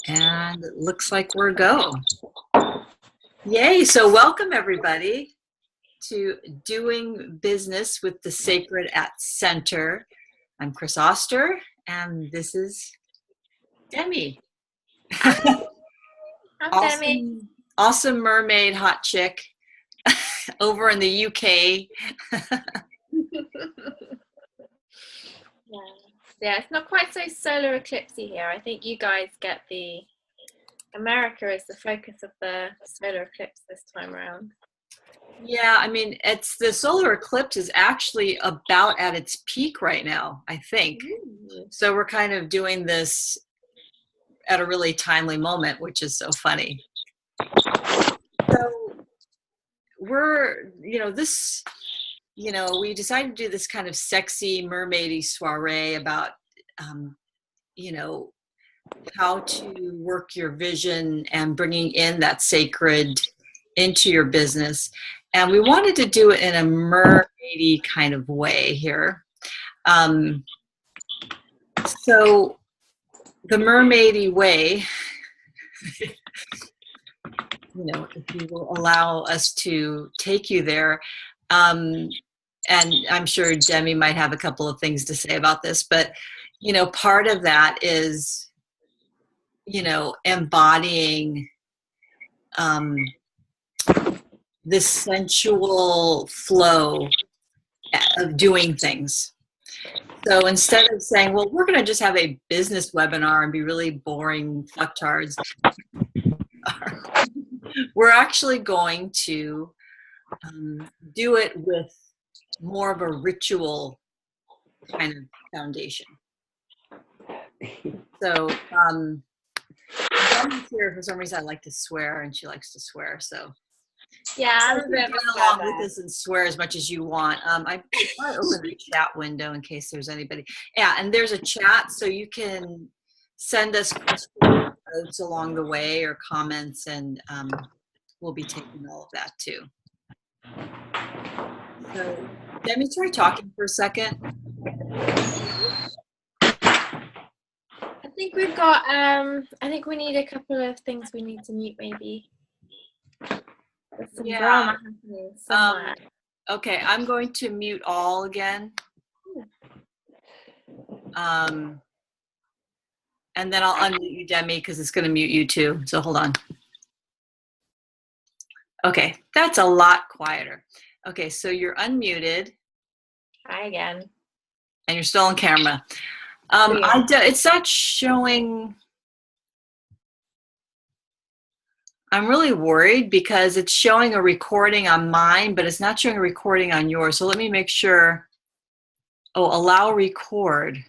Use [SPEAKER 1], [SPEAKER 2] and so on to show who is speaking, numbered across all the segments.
[SPEAKER 1] And it looks like we're go. Yay, so welcome everybody to Doing Business with the Sacred at Center. I'm Kris Oster, and this is Demi.
[SPEAKER 2] Hi, I'm Demi.
[SPEAKER 1] Awesome mermaid hot chick over in the UK.
[SPEAKER 2] Yeah, it's not quite so solar eclipsey here. I think you guys get the America is the focus of the solar eclipse this time around.
[SPEAKER 1] Yeah, I mean, it's the solar eclipse is actually about at its peak right now, I think. So we're kind of doing this at a really timely moment, which is so funny. So we're, we decided to do this kind of sexy mermaidy soiree about, how to work your vision and bringing in that sacred into your business. And we wanted to do it in a mermaidy kind of way here. So the mermaidy way, if you will allow us to take you there, and I'm sure Demi might have a couple of things to say about this, but, part of that is, embodying this sensual flow of doing things. So instead of saying, well, we're going to just have a business webinar and be really boring fucktards, we're actually going to do it with more of a ritual kind of foundation. So Demi's here for some reason. I like to swear, and she likes to swear. So
[SPEAKER 2] yeah, I'm a bit
[SPEAKER 1] along with this and swear as much as you want. I might open the chat window in case there's anybody. Yeah, and there's a chat, so you can send us questions, notes along the way, or comments, and we'll be taking all of that too. So, Demi, try talking for a second.
[SPEAKER 2] I think we've got, I think we need a couple of things we need to mute maybe. There's some drama happening somewhere.
[SPEAKER 1] Okay, I'm going to mute all again. And then I'll unmute you, Demi, because it's going to mute you too. So hold on. Okay, that's a lot quieter. Okay, so you're unmuted.
[SPEAKER 2] Hi again.
[SPEAKER 1] And you're still on camera. It's not showing. I'm really worried because it's showing a recording on mine, but it's not showing a recording on yours. So let me make sure. Oh, allow record.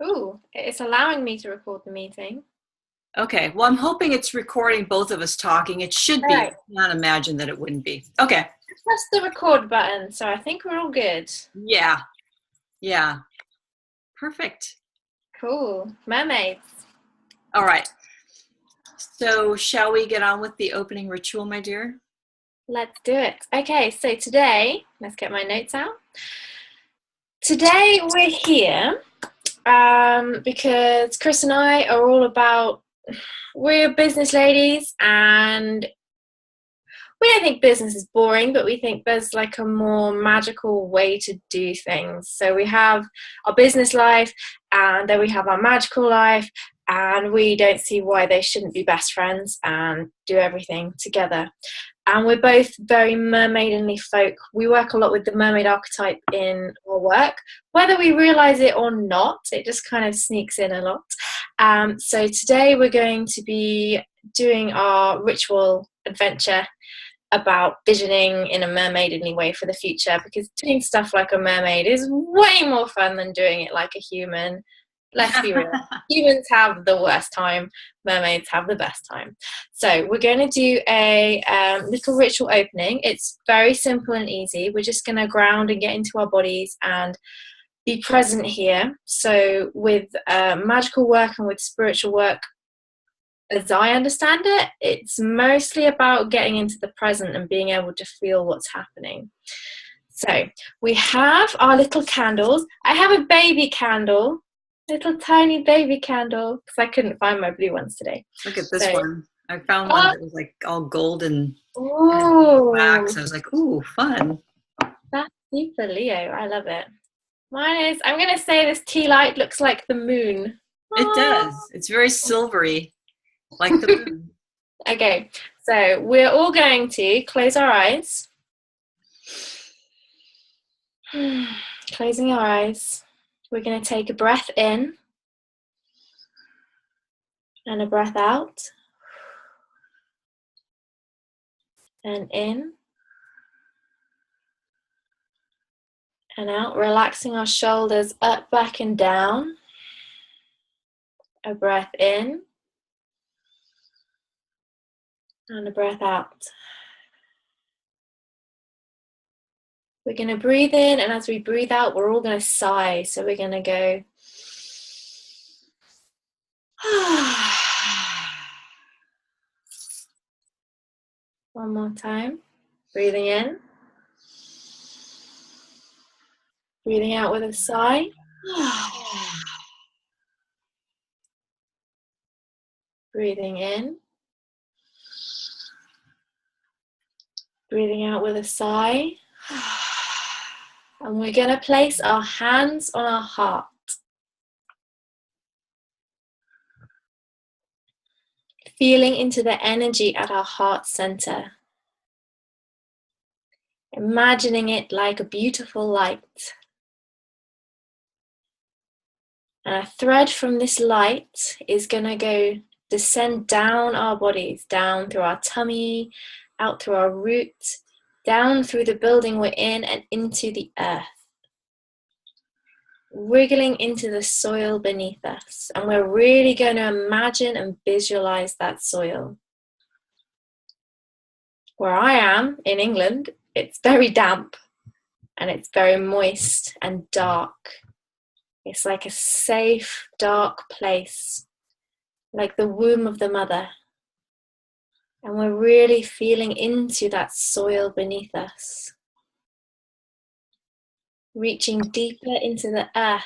[SPEAKER 2] Ooh, it's allowing me to record the meeting.
[SPEAKER 1] Okay, well, I'm hoping it's recording both of us talking. It should be.
[SPEAKER 2] Right.
[SPEAKER 1] I can't imagine that it wouldn't be. Okay.
[SPEAKER 2] Press the record button, so I think we're all good.
[SPEAKER 1] Yeah. Yeah. Perfect.
[SPEAKER 2] Cool. Mermaids.
[SPEAKER 1] All right. So shall we get on with the opening ritual, my dear?
[SPEAKER 2] Let's do it. Okay, so today, let's get my notes out. Today we're here because Kris and I are all about, we're business ladies, and we don't think business is boring, but we think there's like a more magical way to do things. So we have our business life, and then we have our magical life, and we don't see why they shouldn't be best friends and do everything together. And we're both very mermaidenly folk. We work a lot with the mermaid archetype in our work. Whether we realize it or not, it just kind of sneaks in a lot. So today we're going to be doing our ritual adventure about visioning in a mermaidenly way for the future, because doing stuff like a mermaid is way more fun than doing it like a human. Let's be real. Humans have the worst time. Mermaids have the best time. So we're going to do a little ritual opening. It's very simple and easy. We're just going to ground and get into our bodies and be present here. So with magical work and with spiritual work, as I understand it, it's mostly about getting into the present and being able to feel what's happening. So we have our little candles. I have a baby candle Little tiny baby candle, because I couldn't find my blue ones today.
[SPEAKER 1] Look at this one. I found one that was like all golden
[SPEAKER 2] Oh,
[SPEAKER 1] wax. I was like, ooh, fun.
[SPEAKER 2] that's super Leo. I love it. Mine is, I'm going to say this tea light looks like the moon.
[SPEAKER 1] It does. It's very silvery, like the moon.
[SPEAKER 2] Okay, so we're all going to close our eyes. Closing our eyes. We're going to take a breath in and a breath out. And in and out, relaxing our shoulders up, back and down. A breath in and a breath out. We're going to breathe in, and as we breathe out, we're all going to sigh. So we're going to go one more time. Breathing in. Breathing out with a sigh. Breathing in. Breathing out with a sigh. And we're going to place our hands on our heart. Feeling into the energy at our heart center. Imagining it like a beautiful light. And a thread from this light is going to descend down our bodies, down through our tummy, out through our root, down through the building we're in and into the earth. Wriggling into the soil beneath us. And we're really going to imagine and visualize that soil. Where I am in England, it's very damp and it's very moist and dark. It's like a safe, dark place, like the womb of the mother. And we're really feeling into that soil beneath us. Reaching deeper into the earth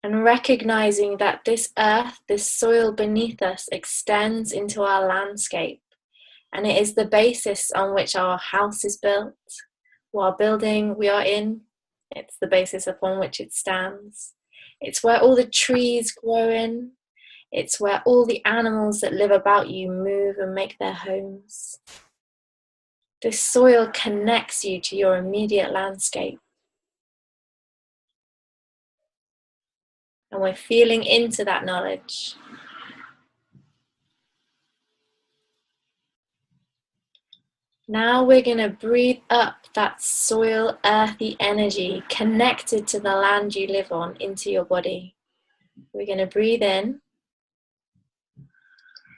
[SPEAKER 2] and recognizing that this earth, this soil beneath us, extends into our landscape. And it is the basis on which our house is built, our building we are in. It's the basis upon which it stands. It's where all the trees grow in. It's where all the animals that live about you move and make their homes. This soil connects you to your immediate landscape. And we're feeling into that knowledge. Now we're going to breathe up that soil, earthy energy connected to the land you live on into your body. We're going to breathe in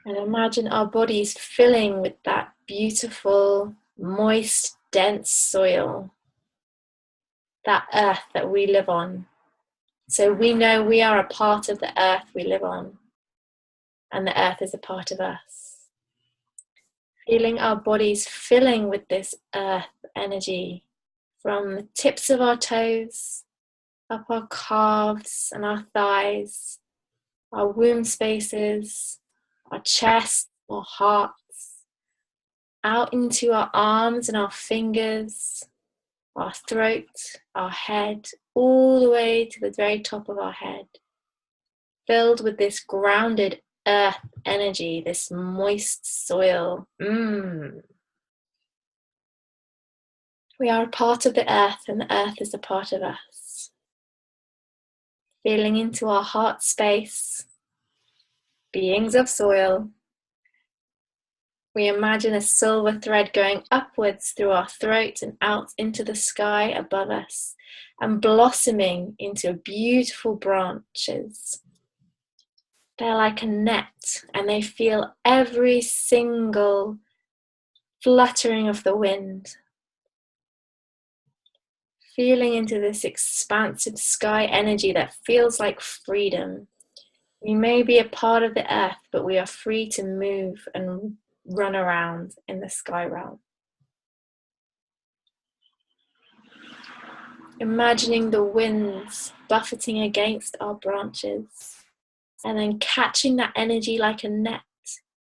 [SPEAKER 2] and imagine our bodies filling with that beautiful, moist, dense soil, that earth that we live on. So we know we are a part of the earth we live on, and the earth is a part of us. Feeling our bodies filling with this earth energy from the tips of our toes, up our calves and our thighs, our womb spaces, our chest, our hearts, out into our arms and our fingers, our throat, our head, all the way to the very top of our head, filled with this grounded earth energy, this moist soil. We are a part of the earth and the earth is a part of us. Feeling into our heart space, beings of soil. We imagine a silver thread going upwards through our throat and out into the sky above us and blossoming into beautiful branches. They're like a net and they feel every single fluttering of the wind. Feeling into this expansive sky energy that feels like freedom. We may be a part of the earth, but we are free to move and run around in the sky realm. Imagining the winds buffeting against our branches and then catching that energy like a net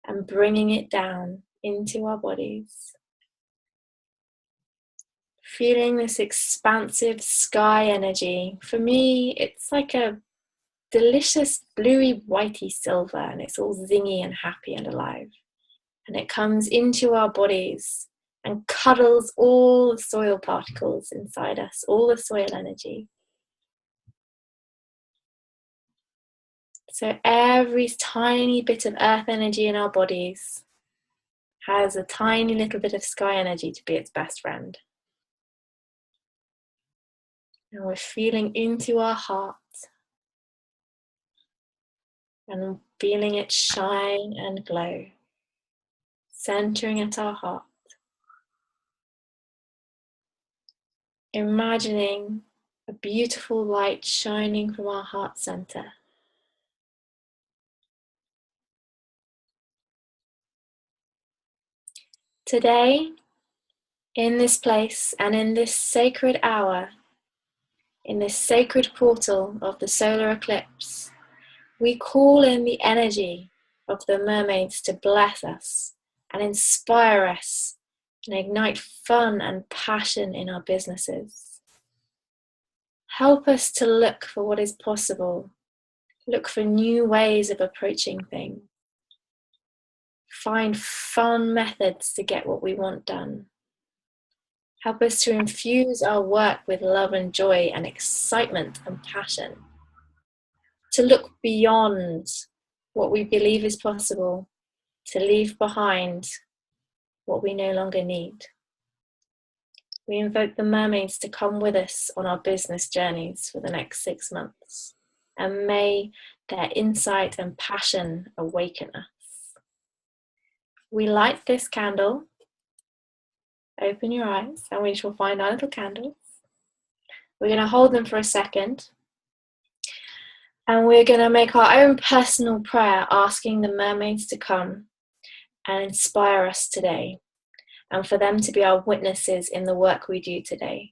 [SPEAKER 2] and bringing it down into our bodies. Feeling this expansive sky energy. For me, it's like a delicious bluey whitey silver, and it's all zingy and happy and alive. And it comes into our bodies and cuddles all the soil particles inside us, all the soil energy. So every tiny bit of earth energy in our bodies has a tiny little bit of sky energy to be its best friend. And we're feeling into our heart and feeling it shine and glow, centering at our heart. Imagining a beautiful light shining from our heart center. Today, in this place and in this sacred hour, in this sacred portal of the solar eclipse, we call in the energy of the mermaids to bless us and inspire us and ignite fun and passion in our businesses. Help us to look for what is possible, look for new ways of approaching things, find fun methods to get what we want done. Help us to infuse our work with love and joy and excitement and passion. To look beyond what we believe is possible, to leave behind what we no longer need. We invoke the mermaids to come with us on our business journeys for the next 6 months, and may their insight and passion awaken us. We light this candle. Open your eyes, and we shall find our little candles. We're going to hold them for a second, and we're going to make our own personal prayer asking the mermaids to come and inspire us today, and for them to be our witnesses in the work we do today.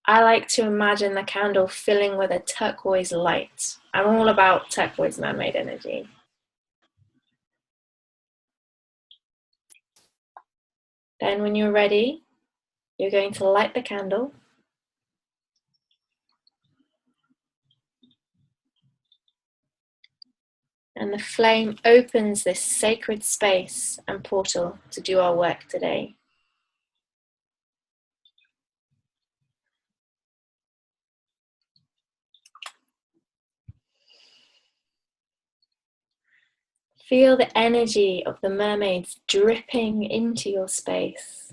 [SPEAKER 2] I like to imagine the candle filling with a turquoise light. I'm all about turquoise mermaid energy. Then when you're ready, you're going to light the candle. And the flame opens this sacred space and portal to do our work today. Feel the energy of the mermaids dripping into your space.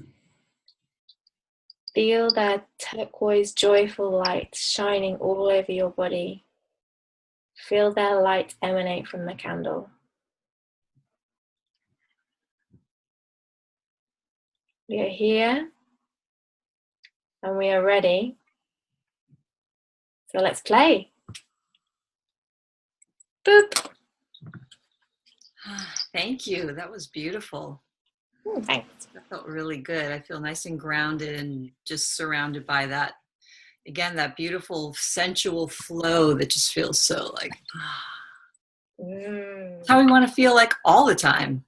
[SPEAKER 2] Feel their turquoise, joyful light shining all over your body. Feel their light emanate from the candle. We are here and we are ready. So let's play. Boop.
[SPEAKER 1] Thank you. That was beautiful.
[SPEAKER 2] Thanks.
[SPEAKER 1] That felt really good. I feel nice and grounded and just surrounded by that. Again, that beautiful sensual flow that just feels so like, how we want to feel like all the time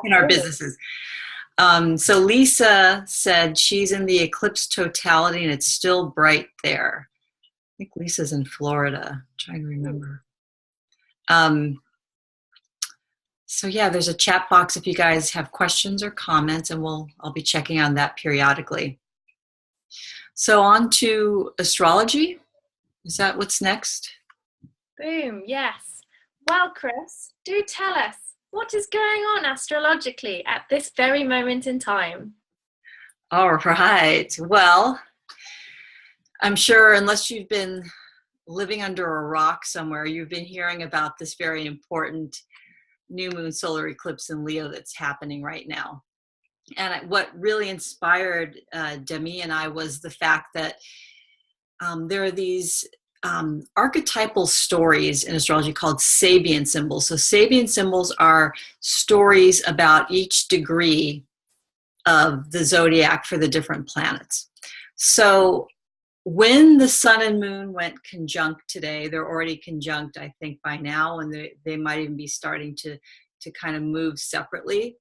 [SPEAKER 1] in our businesses. So Lisa said she's in the eclipse totality and it's still bright there. I think Lisa's in Florida. I'm trying to remember. So yeah, there's a chat box if you guys have questions or comments, and I'll be checking on that periodically. So on to astrology. Is that what's next?
[SPEAKER 2] Boom, yes. Well, Kris, do tell us, what is going on astrologically at this very moment in time?
[SPEAKER 1] All right. Well, I'm sure unless you've been living under a rock somewhere, you've been hearing about this very important new moon solar eclipse in Leo that's happening right now. And what really inspired Demi and I was the fact that there are these archetypal stories in astrology called Sabian symbols. So Sabian symbols are stories about each degree of the zodiac for the different planets. So when the sun and moon went conjunct today, they're already conjunct, I think, by now, and they might even be starting to kind of move separately.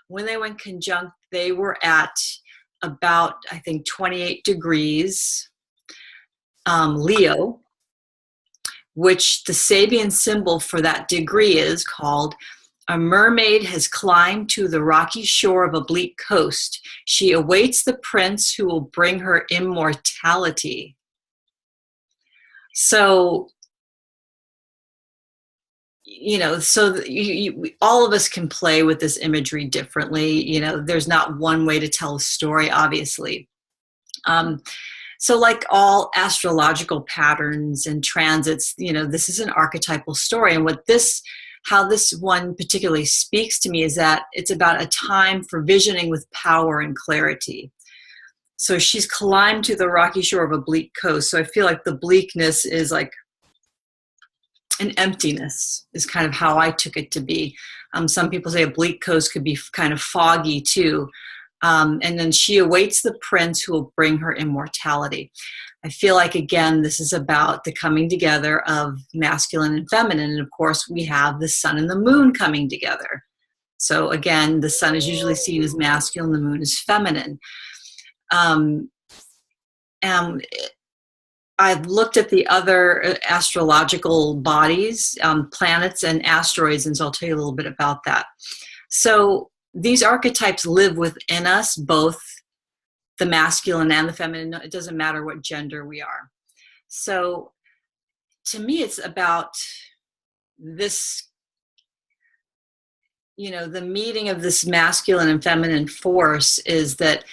[SPEAKER 1] When they went conjunct, they were at about, I think, 28 degrees Leo, which the Sabian symbol for that degree is called: a mermaid has climbed to the rocky shore of a bleak coast. She awaits the prince who will bring her immortality. So, all of us can play with this imagery differently. There's not one way to tell a story, obviously. So like all astrological patterns and transits, this is an archetypal story. And how this one particularly speaks to me is that it's about a time for visioning with power and clarity. So she's climbed to the rocky shore of a bleak coast. So I feel like the bleakness is like an emptiness, is kind of how I took it to be. Some people say a bleak coast could be kind of foggy too. And then she awaits the prince who will bring her immortality. I feel like, again, this is about the coming together of masculine and feminine. And of course, we have the sun and the moon coming together. So again, the sun is usually seen as masculine, the moon is feminine. And I've looked at the other astrological bodies, planets and asteroids, and so I'll tell you a little bit about that. So these archetypes live within us, both the masculine and the feminine. It doesn't matter what gender we are. So to me, it's about this, the meeting of this masculine and feminine force is that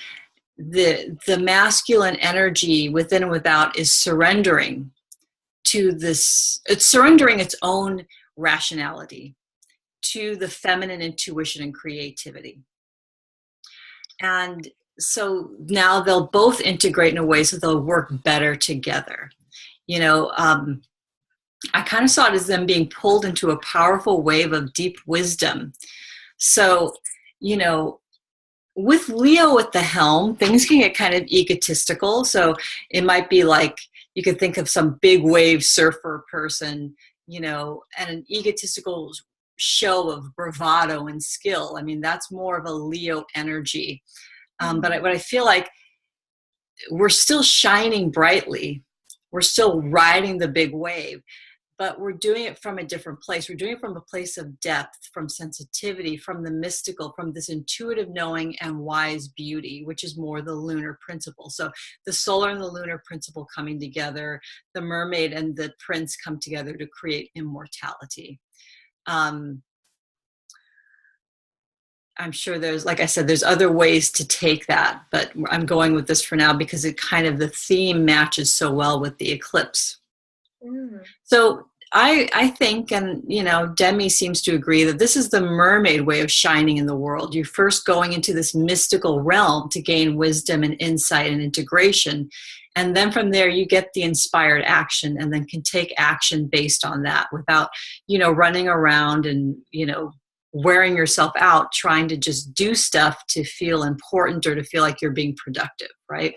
[SPEAKER 1] the masculine energy within and without is surrendering to this. It's surrendering its own rationality to the feminine intuition and creativity. And so now they'll both integrate in a way so they'll work better together. I kind of saw it as them being pulled into a powerful wave of deep wisdom. So, with Leo at the helm, things can get kind of egotistical. So it might be like, you could think of some big wave surfer person, and an egotistical show of bravado and skill. I mean, that's more of a Leo energy. But I feel like we're still shining brightly. We're still riding the big wave, but we're doing it from a different place. We're doing it from a place of depth, from sensitivity, from the mystical, from this intuitive knowing and wise beauty, which is more the lunar principle. So the solar and the lunar principle coming together, the mermaid and the prince come together to create immortality. I'm sure there's, like I said, there's other ways to take that, but I'm going with this for now because it kind of, the theme matches so well with the eclipse. So I think, and Demi seems to agree, that this is the mermaid way of shining in the world. You're first going into this mystical realm to gain wisdom and insight and integration. And then from there, you get the inspired action and then can take action based on that without, running around and, wearing yourself out, trying to just do stuff to feel important or to feel like you're being productive, right?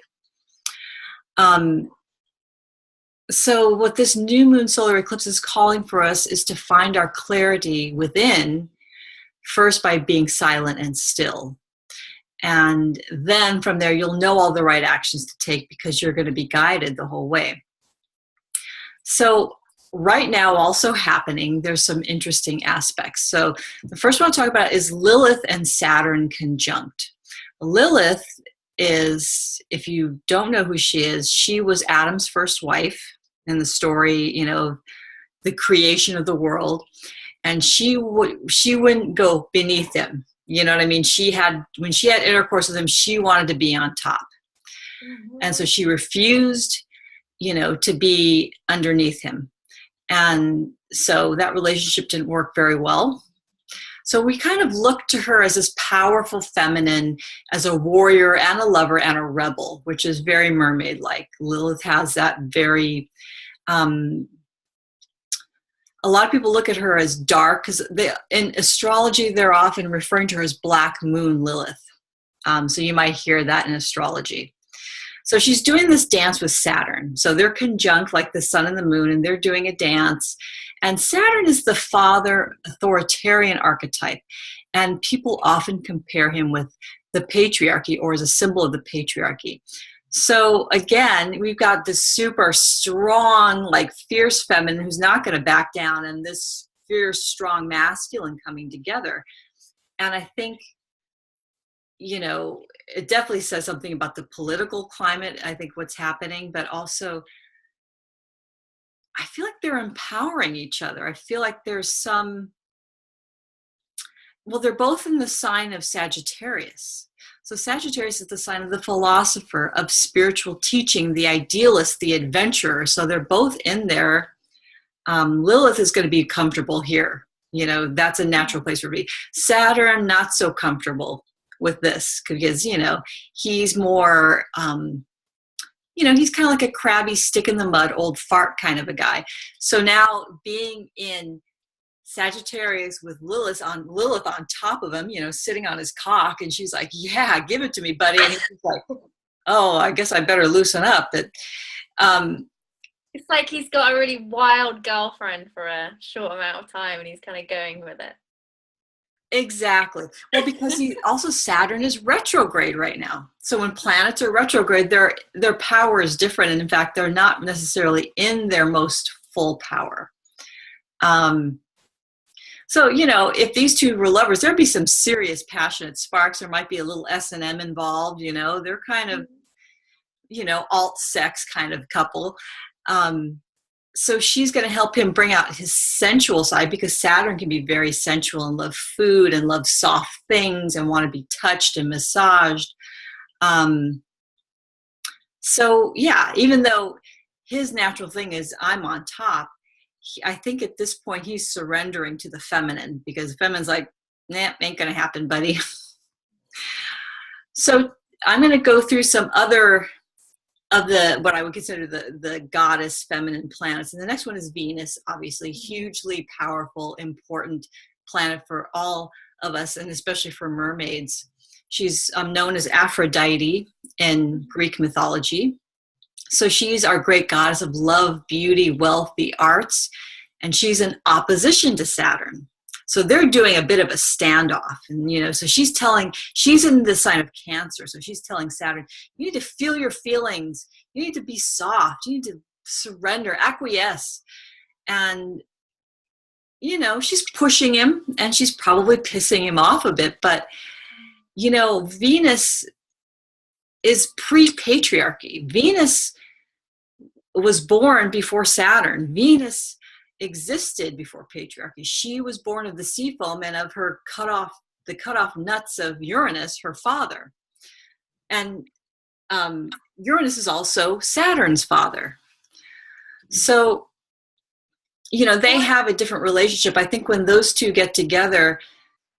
[SPEAKER 1] So what this new moon solar eclipse is calling for us is to find our clarity within, first by being silent and still. And then from there, you'll know all the right actions to take because you're going to be guided the whole way. So right now, also happening, there's some interesting aspects. So the first one I'll talk about is Lilith and Saturn conjunct. Lilith is, if you don't know who she was Adam's first wife in the story, the creation of the world. And she wouldn't go beneath him. You know what I mean? When she had intercourse with him, she wanted to be on top. Mm-hmm. And so she refused, to be underneath him. And so that relationship didn't work very well. So we kind of look to her as this powerful feminine, as a warrior and a lover and a rebel, which is very mermaid-like. Lilith has that very, a lot of people look at her as dark, because in astrology, they're often referring to her as Black Moon Lilith. So you might hear that in astrology. So she's doing this dance with Saturn. So they're conjunct like the sun and the moon, and they're doing a dance. And Saturn is the father authoritarian archetype. And people often compare him with the patriarchy, or as a symbol of the patriarchy. So again, we've got this super strong, like fierce feminine who's not going to back down, and this fierce, strong masculine coming together. And I think, you know, it definitely says something about the political climate, I think, what's happening, but also I feel like they're empowering each other. I feel like there's some, well, they're both in the sign of Sagittarius. So Sagittarius is the sign of the philosopher, of spiritual teaching, the idealist, the adventurer. So they're both in there. Lilith is going to be comfortable here. You know, that's a natural place for me. Saturn, not so comfortable with this because, you know, he's more, you know, he's kind of like a crabby, stick in the mud, old fart kind of a guy. So now being in Sagittarius with Lilith on top of him, you know, sitting on his cock, and she's like, yeah, give it to me, buddy. And he's like, oh, I guess I better loosen up. But
[SPEAKER 2] it's like he's got a really wild girlfriend for a short amount of time and he's kind of going with it.
[SPEAKER 1] Exactly. Well, because Saturn is retrograde right now. So when planets are retrograde, their power is different. And in fact, they're not necessarily in their most full power. So, you know, if these two were lovers, there'd be some serious passionate sparks. There might be a little S&M involved, you know. They're kind of, you know, alt sex kind of couple. So she's going to help him bring out his sensual side, because Saturn can be very sensual and love food and love soft things and want to be touched and massaged. So yeah, even though his natural thing is I'm on top, I think at this point he's surrendering to the feminine, because the feminine's like, nah, ain't going to happen, buddy. So I'm going to go through some other of the, what I would consider the goddess feminine planets. And the next one is Venus, obviously hugely powerful, important planet for all of us, and especially for mermaids. She's known as Aphrodite in Greek mythology. So she's our great goddess of love, beauty, wealth, the arts, and she's in opposition to Saturn. So they're doing a bit of a standoff, and you know, so she's in the sign of Cancer. So she's telling Saturn, you need to feel your feelings. You need to be soft. You need to surrender, acquiesce. And, you know, she's pushing him, and she's probably pissing him off a bit. But, you know, Venus is pre-patriarchy. Venus was born before Saturn. Venus existed before patriarchy. She was born of the sea foam and of her cut off nuts of Uranus, her father. And Uranus is also Saturn's father. So, you know, they have a different relationship. I think when those two get together,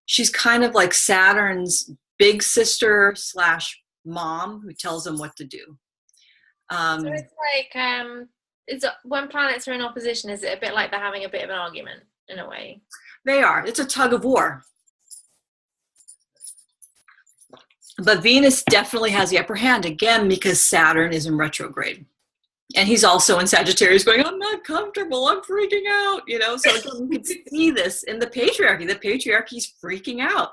[SPEAKER 1] she's kind of like Saturn's big sister / mom who tells him what to do.
[SPEAKER 2] So it's like, when planets are in opposition, is it a bit like they're having a bit of an argument in a way?
[SPEAKER 1] They are. It's a tug of war. But Venus definitely has the upper hand, again, because Saturn is in retrograde. And he's also in Sagittarius going, I'm not comfortable, I'm freaking out, you know. So again, you can see this in the patriarchy. The patriarchy's freaking out.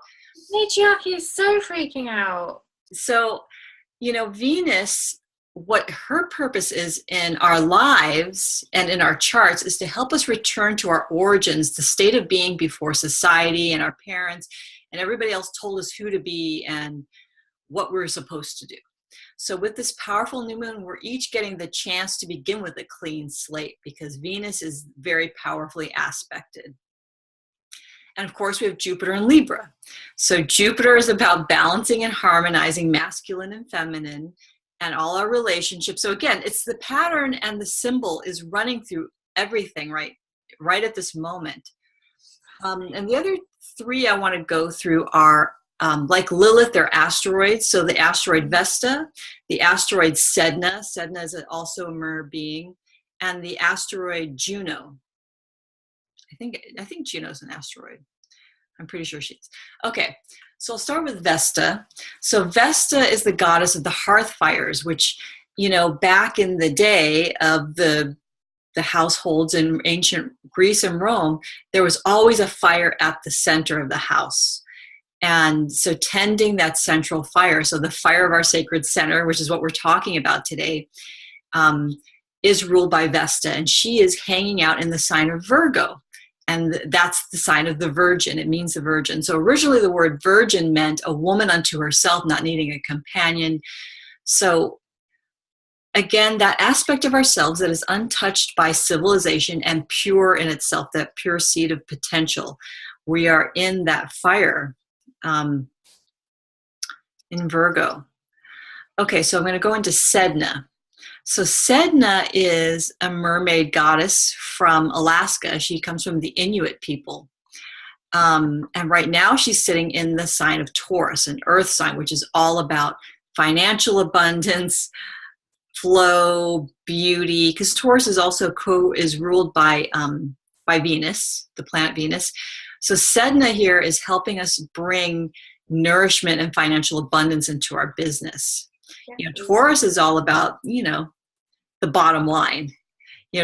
[SPEAKER 2] Patriarchy is so freaking out.
[SPEAKER 1] So, you know, Venus, what her purpose is in our lives and in our charts is to help us return to our origins, the state of being before society and our parents and everybody else told us who to be and what we're supposed to do. So with this powerful new moon, we're each getting the chance to begin with a clean slate, because Venus is very powerfully aspected. And of course, we have Jupiter in Libra. So Jupiter is about balancing and harmonizing masculine and feminine and all our relationships. So again, it's the pattern and the symbol is running through everything right at this moment. And the other three I want to go through are like Lilith, they're asteroids. So the asteroid Vesta, the asteroid Sedna. Sedna is also a mer being, and the asteroid Juno. I think Juno's an asteroid. I'm pretty sure she is. Okay, so I'll start with Vesta. So Vesta is the goddess of the hearth fires, which back in the day of the households in ancient Greece and Rome, there was always a fire at the center of the house. And so tending that central fire, so the fire of our sacred center, which is what we're talking about today, is ruled by Vesta, and she is hanging out in the sign of Virgo. And that's the sign of the virgin. It means the virgin. So originally the word virgin meant a woman unto herself, not needing a companion. So again, that aspect of ourselves that is untouched by civilization and pure in itself, that pure seed of potential. We are in that fire in Virgo. Okay, so I'm going to go into Sedna. So Sedna is a mermaid goddess from Alaska. She comes from the Inuit people. And right now she's sitting in the sign of Taurus, an earth sign, which is all about financial abundance, flow, beauty, because Taurus is also is ruled by Venus, the planet Venus. So Sedna here is helping us bring nourishment and financial abundance into our business. Taurus is all about, the bottom line.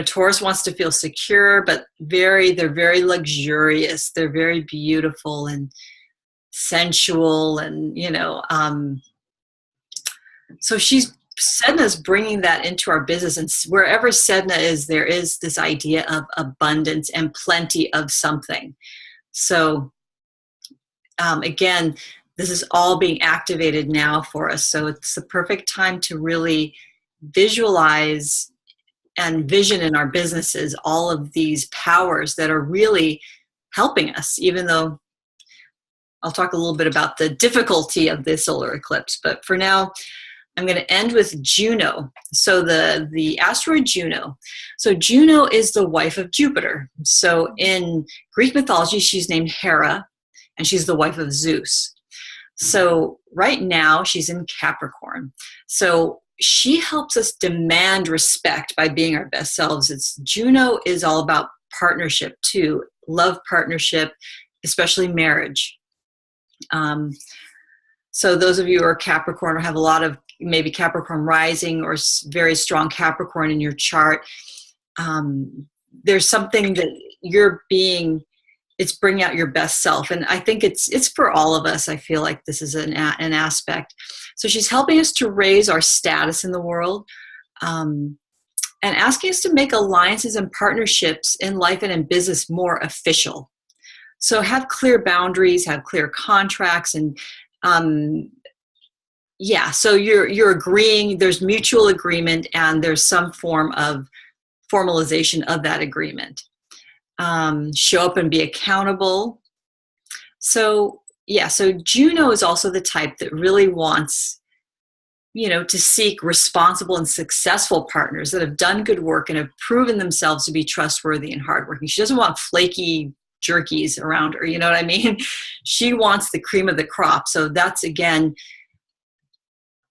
[SPEAKER 1] Taurus wants to feel secure, but they're very luxurious. They're very beautiful and sensual, and so Sedna's bringing that into our business, and wherever Sedna is, there is this idea of abundance and plenty of something. So again, this is all being activated now for us. So it's the perfect time to really visualize and vision in our businesses all of these powers that are really helping us, even though I'll talk a little bit about the difficulty of the solar eclipse. But for now, I'm going to end with Juno. So the asteroid Juno. So Juno is the wife of Jupiter. So in Greek mythology, she's named Hera, and she's the wife of Zeus. So right now she's in Capricorn. So she helps us demand respect by being our best selves. Juno is all about partnership too, love partnership, especially marriage. So those of you who are Capricorn or have a lot of maybe Capricorn rising or very strong Capricorn in your chart, there's something that it's bringing out your best self. And I think it's for all of us. I feel like this is an aspect. So she's helping us to raise our status in the world, and asking us to make alliances and partnerships in life and in business more official. So have clear boundaries, have clear contracts, and so you're agreeing, there's mutual agreement, and there's some form of formalization of that agreement. Show up and be accountable. So Juno is also the type that really wants, to seek responsible and successful partners that have done good work and have proven themselves to be trustworthy and hardworking. She doesn't want flaky jerkies around her, you know what I mean? She wants the cream of the crop. So that's, again,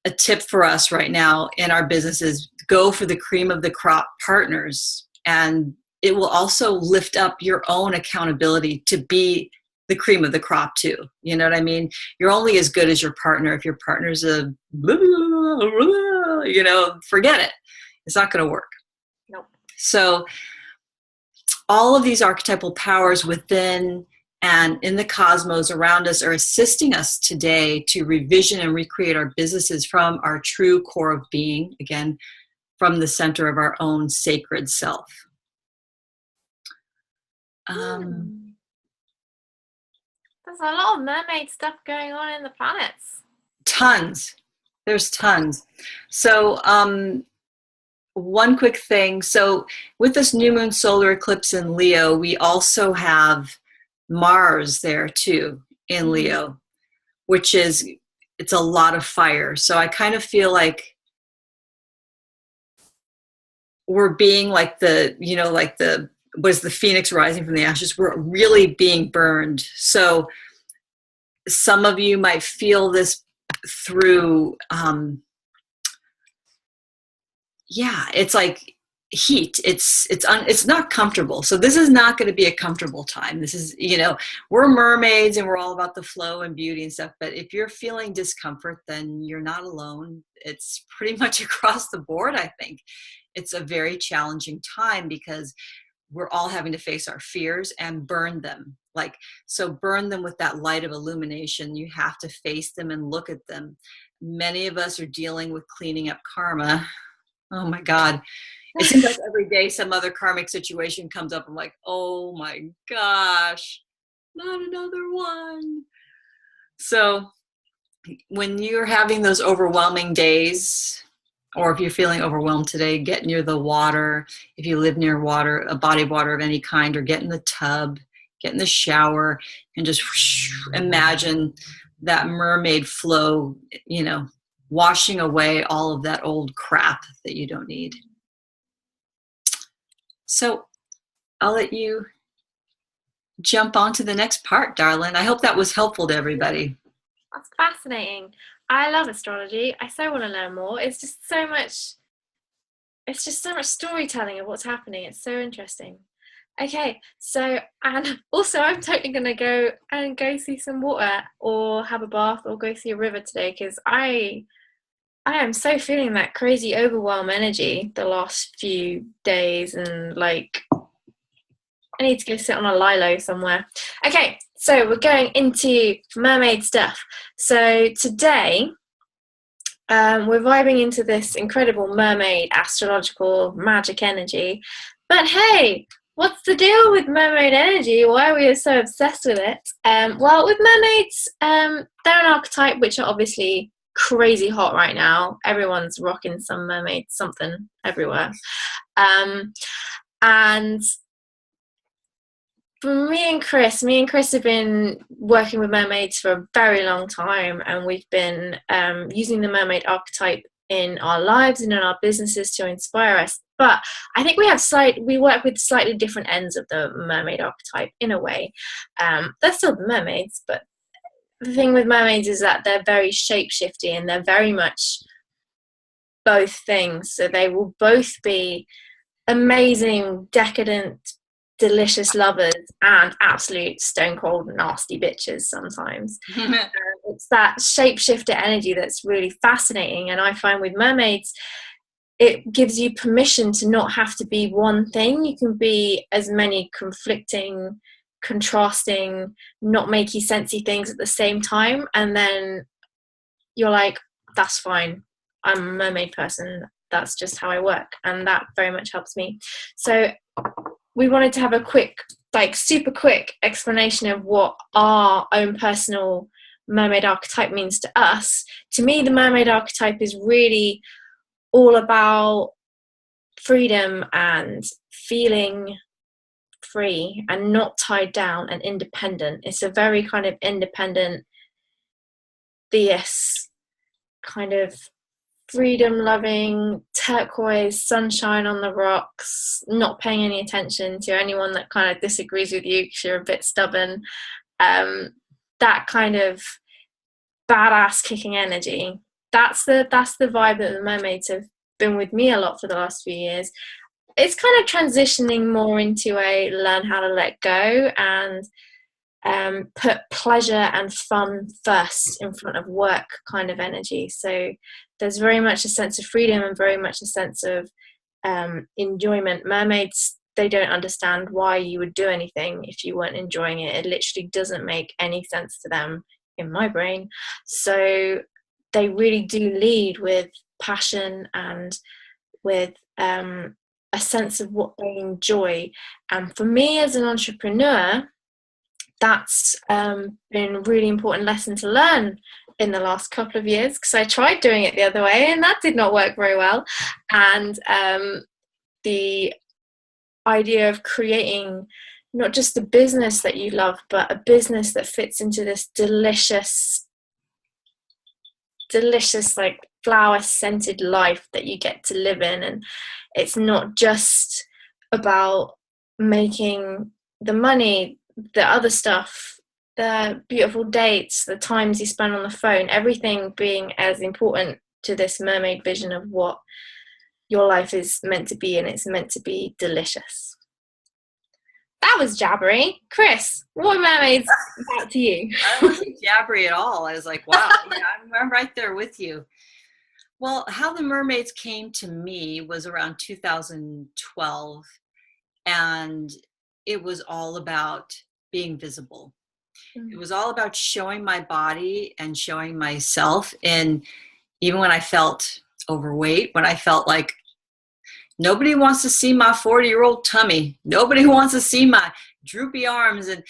[SPEAKER 1] a tip for us right now in our businesses. Go for the cream of the crop partners, and it will also lift up your own accountability to be the cream of the crop too. You know what I mean? You're only as good as your partner. If your partner's forget it. It's not going to work.
[SPEAKER 2] Nope.
[SPEAKER 1] So all of these archetypal powers within and in the cosmos around us are assisting us today to revision and recreate our businesses from our true core of being, again, from the center of our own sacred self.
[SPEAKER 2] There's a lot of mermaid stuff going on in the planets.
[SPEAKER 1] Tons. There's tons. So one quick thing. So with this new moon solar eclipse in Leo, we also have Mars there too in Leo, which is, it's a lot of fire. So I kind of feel like we're being like was the phoenix rising from the ashes. We're really being burned. So some of you might feel this through, it's like heat. It's not comfortable. So this is not going to be a comfortable time. This is, we're mermaids and we're all about the flow and beauty and stuff. But if you're feeling discomfort, then you're not alone. It's pretty much across the board. I think it's a very challenging time because we're all having to face our fears and burn them. So burn them with that light of illumination. You have to face them and look at them. Many of us are dealing with cleaning up karma. Oh my God. It seems like every day some other karmic situation comes up. I'm like, oh my gosh, not another one. So when you're having those overwhelming days, or if you're feeling overwhelmed today, get near the water. If you live near water, a body of water of any kind, or get in the tub, get in the shower, and just imagine that mermaid flow, washing away all of that old crap that you don't need. So I'll let you jump on to the next part, darling. I hope that was helpful to everybody.
[SPEAKER 2] That's fascinating. I love astrology. I so want to learn more. It's just so much storytelling of what's happening. It's so interesting. Okay, so, and also I'm totally going to go see some water or have a bath or go see a river today, because I am so feeling that crazy overwhelm energy the last few days, and I need to go sit on a lilo somewhere. Okay, so we're going into mermaid stuff. So today, we're vibing into this incredible mermaid astrological magic energy. But hey, what's the deal with mermaid energy? Why are we so obsessed with it? Well, with mermaids, they're an archetype which are obviously crazy hot right now. Everyone's rocking some mermaid something everywhere. And for me and Kris have been working with mermaids for a very long time, and we've been using the mermaid archetype in our lives and in our businesses to inspire us. But I think we work with slightly different ends of the mermaid archetype in a way. They're still the mermaids, but the thing with mermaids is that they're very shape-shifty, and they're very much both things. So they will both be amazing, decadent, delicious lovers and absolute stone cold nasty bitches sometimes. It's that shapeshifter energy that's really fascinating, and I find with mermaids it gives you permission to not have to be one thing. You can be as many conflicting, contrasting, not makey sensey things at the same time, and then you're like, that's fine, I'm a mermaid person, that's just how I work, and that very much helps me. So we wanted to have a quick, super quick explanation of what our own personal mermaid archetype means to us. To me, the mermaid archetype is really all about freedom and feeling free and not tied down and independent. It's a very kind of independent, fierce, kind of freedom-loving, turquoise, sunshine on the rocks, not paying any attention to anyone that kind of disagrees with you because you're a bit stubborn. That kind of badass kicking energy. That's the vibe that the mermaids have been with me a lot for the last few years. It's kind of transitioning more into a learn how to let go and put pleasure and fun first in front of work kind of energy. So there's very much a sense of freedom and very much a sense of enjoyment. Mermaids, they don't understand why you would do anything if you weren't enjoying it. It literally doesn't make any sense to them in my brain. So they really do lead with passion and with a sense of what they enjoy. And for me as an entrepreneur, that's been a really important lesson to learn in the last couple of years, because I tried doing it the other way and that did not work very well. And the idea of creating not just a business that you love, but a business that fits into this delicious like flower scented life that you get to live in. And it's not just about making the money, the other stuff, the beautiful dates, the times you spend on the phone, everything being as important to this mermaid vision of what your life is meant to be, and it's meant to be delicious. That was jabbery. Kris, what are mermaids about to you?
[SPEAKER 1] I wasn't jabbery at all. I was like, wow, yeah, I'm right there with you. Well, how the mermaids came to me was around 2012, and it was all about being visible. It was all about showing my body and showing myself. And even when I felt overweight, when I felt like nobody wants to see my 40-year-old tummy, nobody wants to see my droopy arms. And,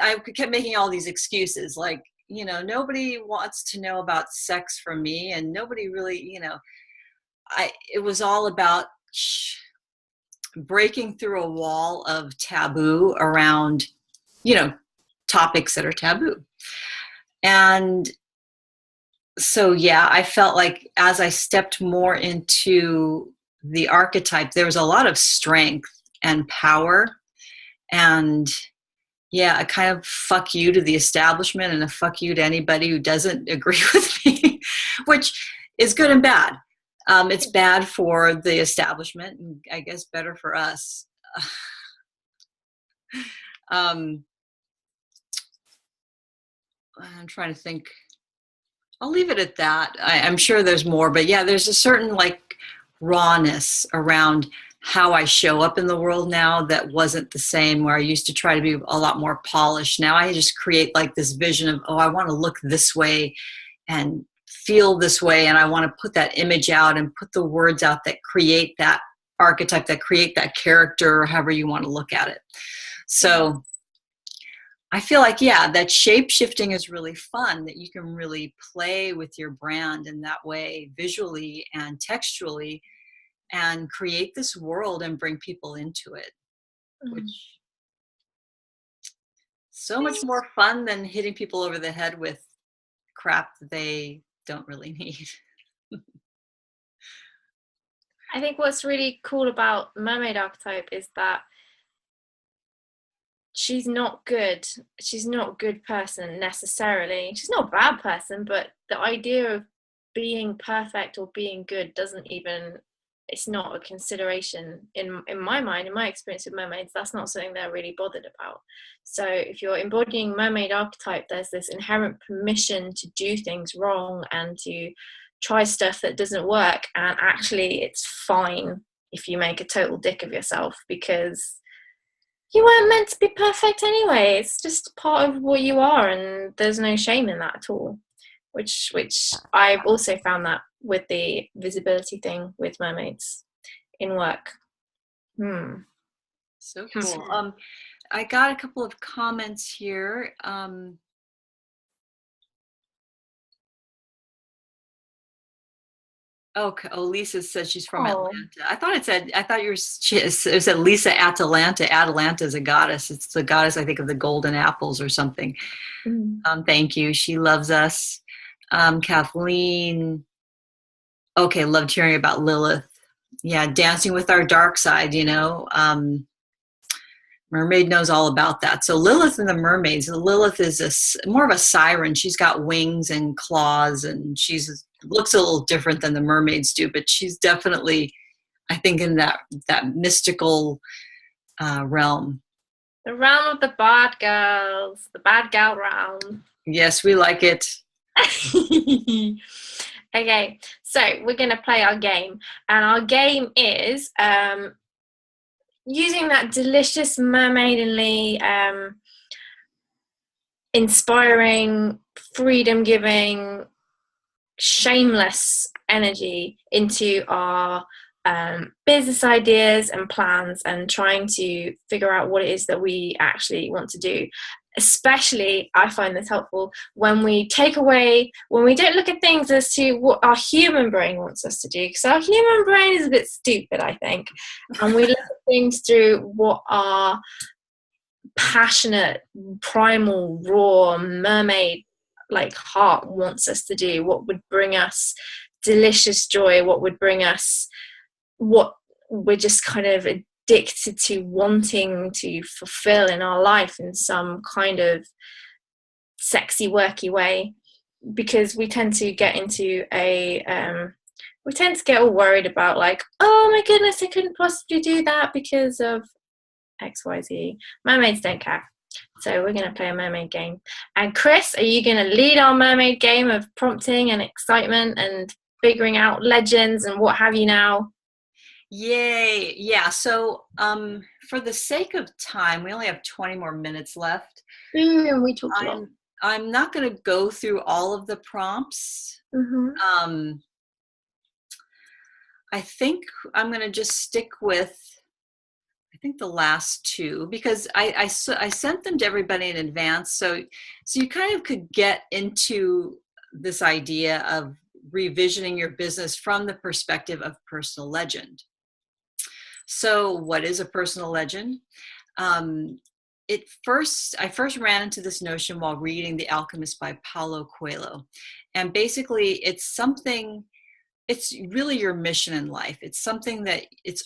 [SPEAKER 1] I kept making all these excuses like, nobody wants to know about sex from me. And nobody really, it was all about breaking through a wall of taboo around, topics that are taboo. And so, yeah, I felt like as I stepped more into the archetype, there was a lot of strength and power. And yeah, a kind of fuck you to the establishment and a fuck you to anybody who doesn't agree with me, which is good and bad. It's bad for the establishment and I guess better for us. I'm trying to think. I'll leave it at that. I'm sure there's more, but yeah, there's a certain rawness around how I show up in the world now that wasn't the same, where I used to try to be a lot more polished. Now I just create this vision of, I want to look this way and feel this way. And I want to put that image out and put the words out that create that archetype, that create that character, or however you want to look at it. So I feel like, yeah, that shape shifting is really fun, that you can really play with your brand in that way, visually and textually, and create this world and bring people into it, which so much more fun than hitting people over the head with crap that they don't really need.
[SPEAKER 2] I think what's really cool about mermaid archetype is that she's not good. She's not a good person necessarily. She's not a bad person, but the idea of being perfect or being good it's not a consideration in my mind, in my experience with mermaids. That's not something they're really bothered about. So if you're embodying mermaid archetype, there's this inherent permission to do things wrong and to try stuff that doesn't work. And actually it's fine if you make a total dick of yourself, because you weren't meant to be perfect anyway. It's just part of what you are, and there's no shame in that at all. Which I've also found that with the visibility thing with mermaids in work.
[SPEAKER 1] So cool. I got a couple of comments here. Okay. Oh, Lisa said she's from Atlanta. I thought it said Lisa Atalanta. Atalanta is a goddess. It's the goddess, I think, of the golden apples or something. Thank you. She loves us. Kathleen. Okay. Loved hearing about Lilith. Yeah. Dancing with our dark side, Mermaid knows all about that. So Lilith and the mermaids. Lilith is more of a siren. She's got wings and claws, and looks a little different than the mermaids do, but she's definitely, I think, in that mystical realm.
[SPEAKER 2] The realm of the bad girls, the bad gal realm.
[SPEAKER 1] Yes, we like it.
[SPEAKER 2] Okay, so we're going to play our game, and our game is using that delicious mermaidenly, inspiring, freedom-giving, shameless energy into our business ideas and plans, and trying to figure out what it is that we actually want to do. Especially, I find this helpful when we don't look at things as to what our human brain wants us to do, because our human brain is a bit stupid, I think, and we look at things through what our passionate, primal, raw mermaid heart wants us to do, what would bring us delicious joy, what would bring us what we're just kind of addicted to wanting to fulfill in our life in some kind of sexy, worky way, because we tend to get into a we tend to get all worried about like, oh my goodness, I couldn't possibly do that because of XYZ. Mermaids don't care. So we're going to play a mermaid game. And Kris, are you going to lead our mermaid game of prompting and excitement and figuring out legends and what have you now?
[SPEAKER 1] Yay. Yeah. So for the sake of time, we only have 20 more minutes left.
[SPEAKER 2] Ooh, and we talked a lot.
[SPEAKER 1] I'm not going to go through all of the prompts.
[SPEAKER 2] Mm-hmm.
[SPEAKER 1] I think I'm going to just stick with, I think, the last two, because I sent them to everybody in advance. So you kind of could get into this idea of revisioning your business from the perspective of personal legend. So what is a personal legend? I first ran into this notion while reading The Alchemist by Paulo Coelho. And basically it's really your mission in life. It's something that it's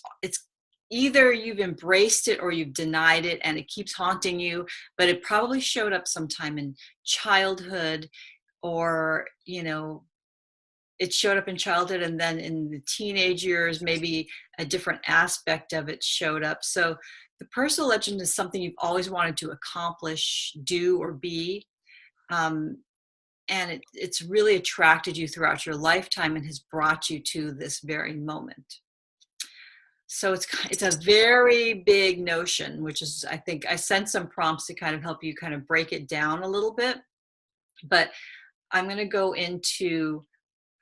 [SPEAKER 1] either you've embraced it or you've denied it and it keeps haunting you, but it probably showed up sometime in childhood, or, it showed up in childhood, and then in the teenage years, maybe a different aspect of it showed up. So the personal legend is something you've always wanted to accomplish, do, or be. And it's really attracted you throughout your lifetime and has brought you to this very moment. So it's a very big notion, which is, I think I sent some prompts to kind of help you kind of break it down a little bit. But I'm going to go into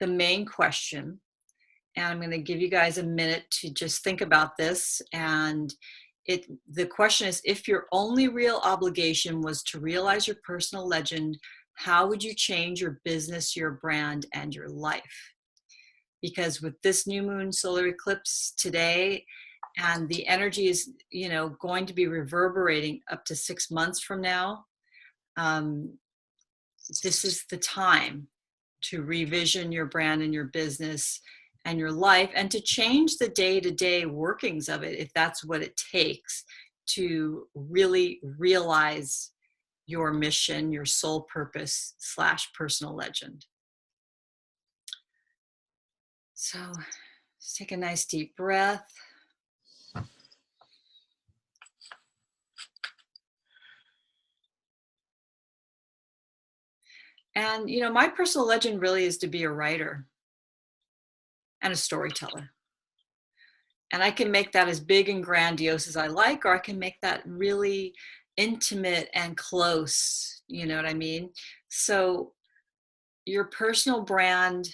[SPEAKER 1] the main question, and I'm going to give you guys a minute to just think about this. And the question is, if your only real obligation was to realize your personal legend, how would you change your business, your brand, and your life? Because with this new moon solar eclipse today, and the energy is, going to be reverberating up to 6 months from now, this is the time to revision your brand and your business and your life, and to change the day-to-day workings of it, if that's what it takes to really realize your mission, your soul purpose / personal legend. So just take a nice deep breath. And, my personal legend really is to be a writer and a storyteller. And I can make that as big and grandiose as I like, or I can make that really intimate and close. You know what I mean? So your personal brand,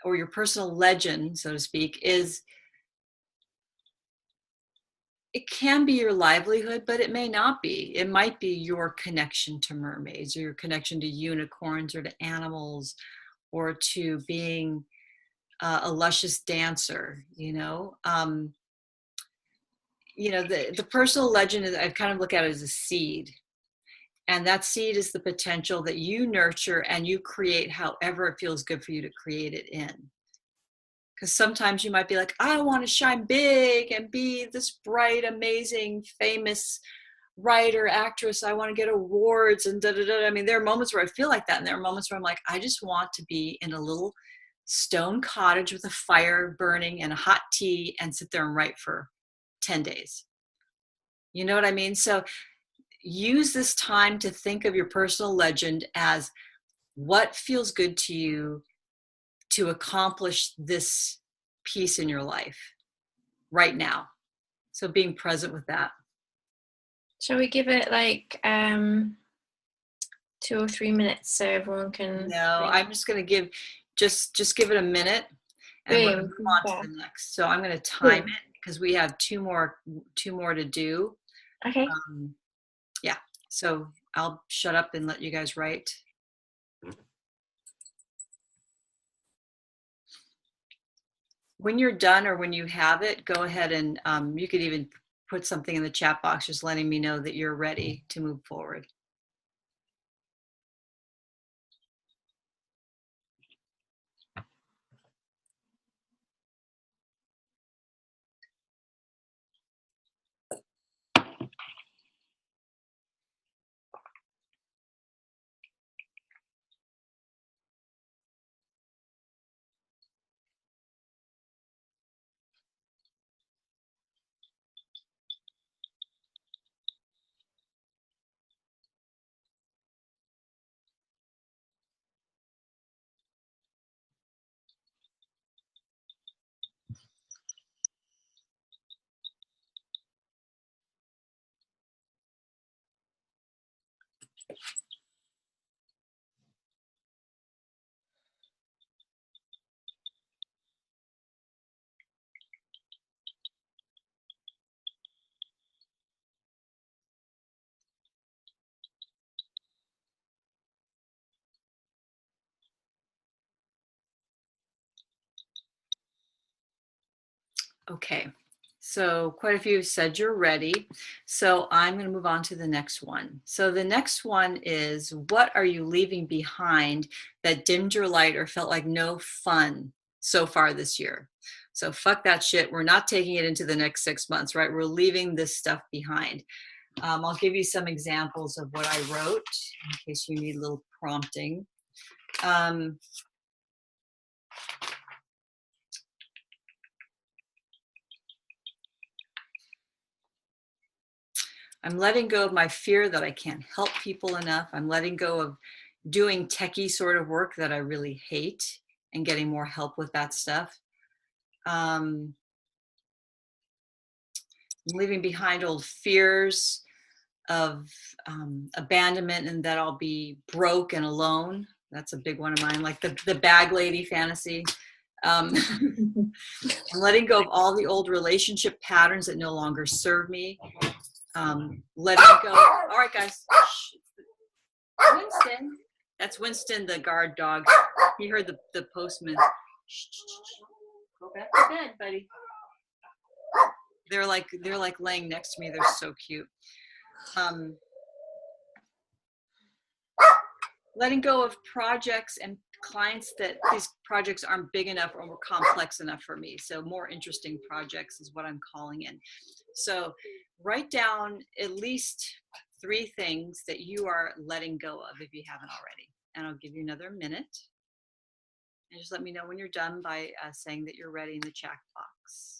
[SPEAKER 1] or your personal legend, so to speak, it can be your livelihood, but it may not be. It might be your connection to mermaids, or your connection to unicorns, or to animals, or to being a luscious dancer. The personal legend is, I kind of look at it as a seed. And that seed is the potential that you nurture and you create however it feels good for you to create it in. Because sometimes you might be like, I want to shine big and be this bright, amazing, famous writer, actress. I want to get awards and da-da-da. I mean, there are moments where I feel like that. And there are moments where I'm like, I just want to be in a little stone cottage with a fire burning and a hot tea and sit there and write for 10 days. You know what I mean? So use this time to think of your personal legend as what feels good to you to accomplish this piece in your life right now. So being present with that.
[SPEAKER 2] Shall we give it like 2 or 3 minutes so everyone can?
[SPEAKER 1] No, I'm just going to give give it a minute, and we're going to move on to the next. So I'm going to time it because we have two more to do.
[SPEAKER 2] Okay.
[SPEAKER 1] Yeah. So I'll shut up and let you guys write. When you're done, or when you have it, go ahead and you could even put something in the chat box just letting me know that you're ready to move forward. Okay, so quite a few said you're ready. So I'm going to move on to the next one. So the next one is, what are you leaving behind that dimmed your light or felt like no fun so far this year? So fuck that shit. We're not taking it into the next 6 months, right? We're leaving this stuff behind. I'll give you some examples of what I wrote in case you need a little prompting. I'm letting go of my fear that I can't help people enough. I'm letting go of doing techie sort of work that I really hate and getting more help with that stuff. I'm leaving behind old fears of abandonment and that I'll be broke and alone. That's a big one of mine, like the bag lady fantasy. I'm letting go of all the old relationship patterns that no longer serve me. Letting go. All right, guys. Winston. That's Winston, the guard dog. He heard the postman. Go back to bed, buddy. They're like laying next to me. They're so cute. Letting go of projects and clients that these projects aren't big enough or complex enough for me. So more interesting projects is what I'm calling in. So write down at least 3 things that you are letting go of if you haven't already. And I'll give you another minute. And just let me know when you're done by saying that you're ready in the chat box.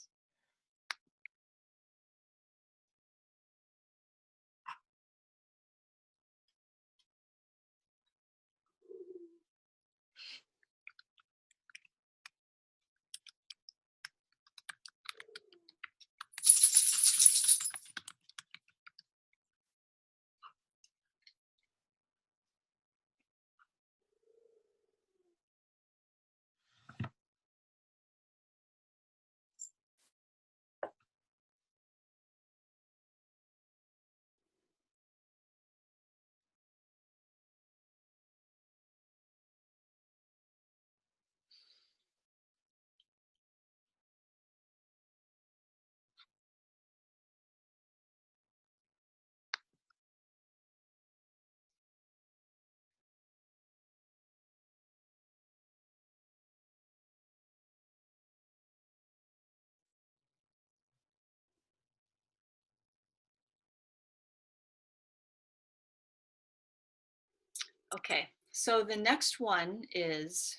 [SPEAKER 1] Okay, so the next one is,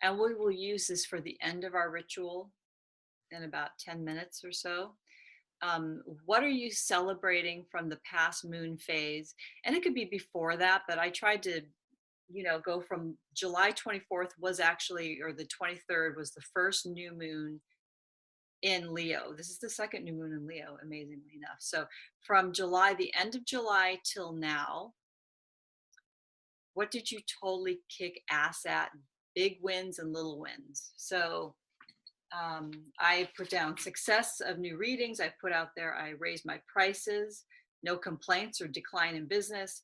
[SPEAKER 1] and we will use this for the end of our ritual in about 10 minutes or so. What are you celebrating from the past moon phase? And it could be before that, but I tried to, go from July 24th was actually, or the 23rd was the first new moon in Leo. This is the second new moon in Leo, amazingly enough. So from July, the end of July till now, what did you totally kick ass at? Big wins and little wins. So I put down success of new readings. I put out there, I raised my prices, no complaints or decline in business.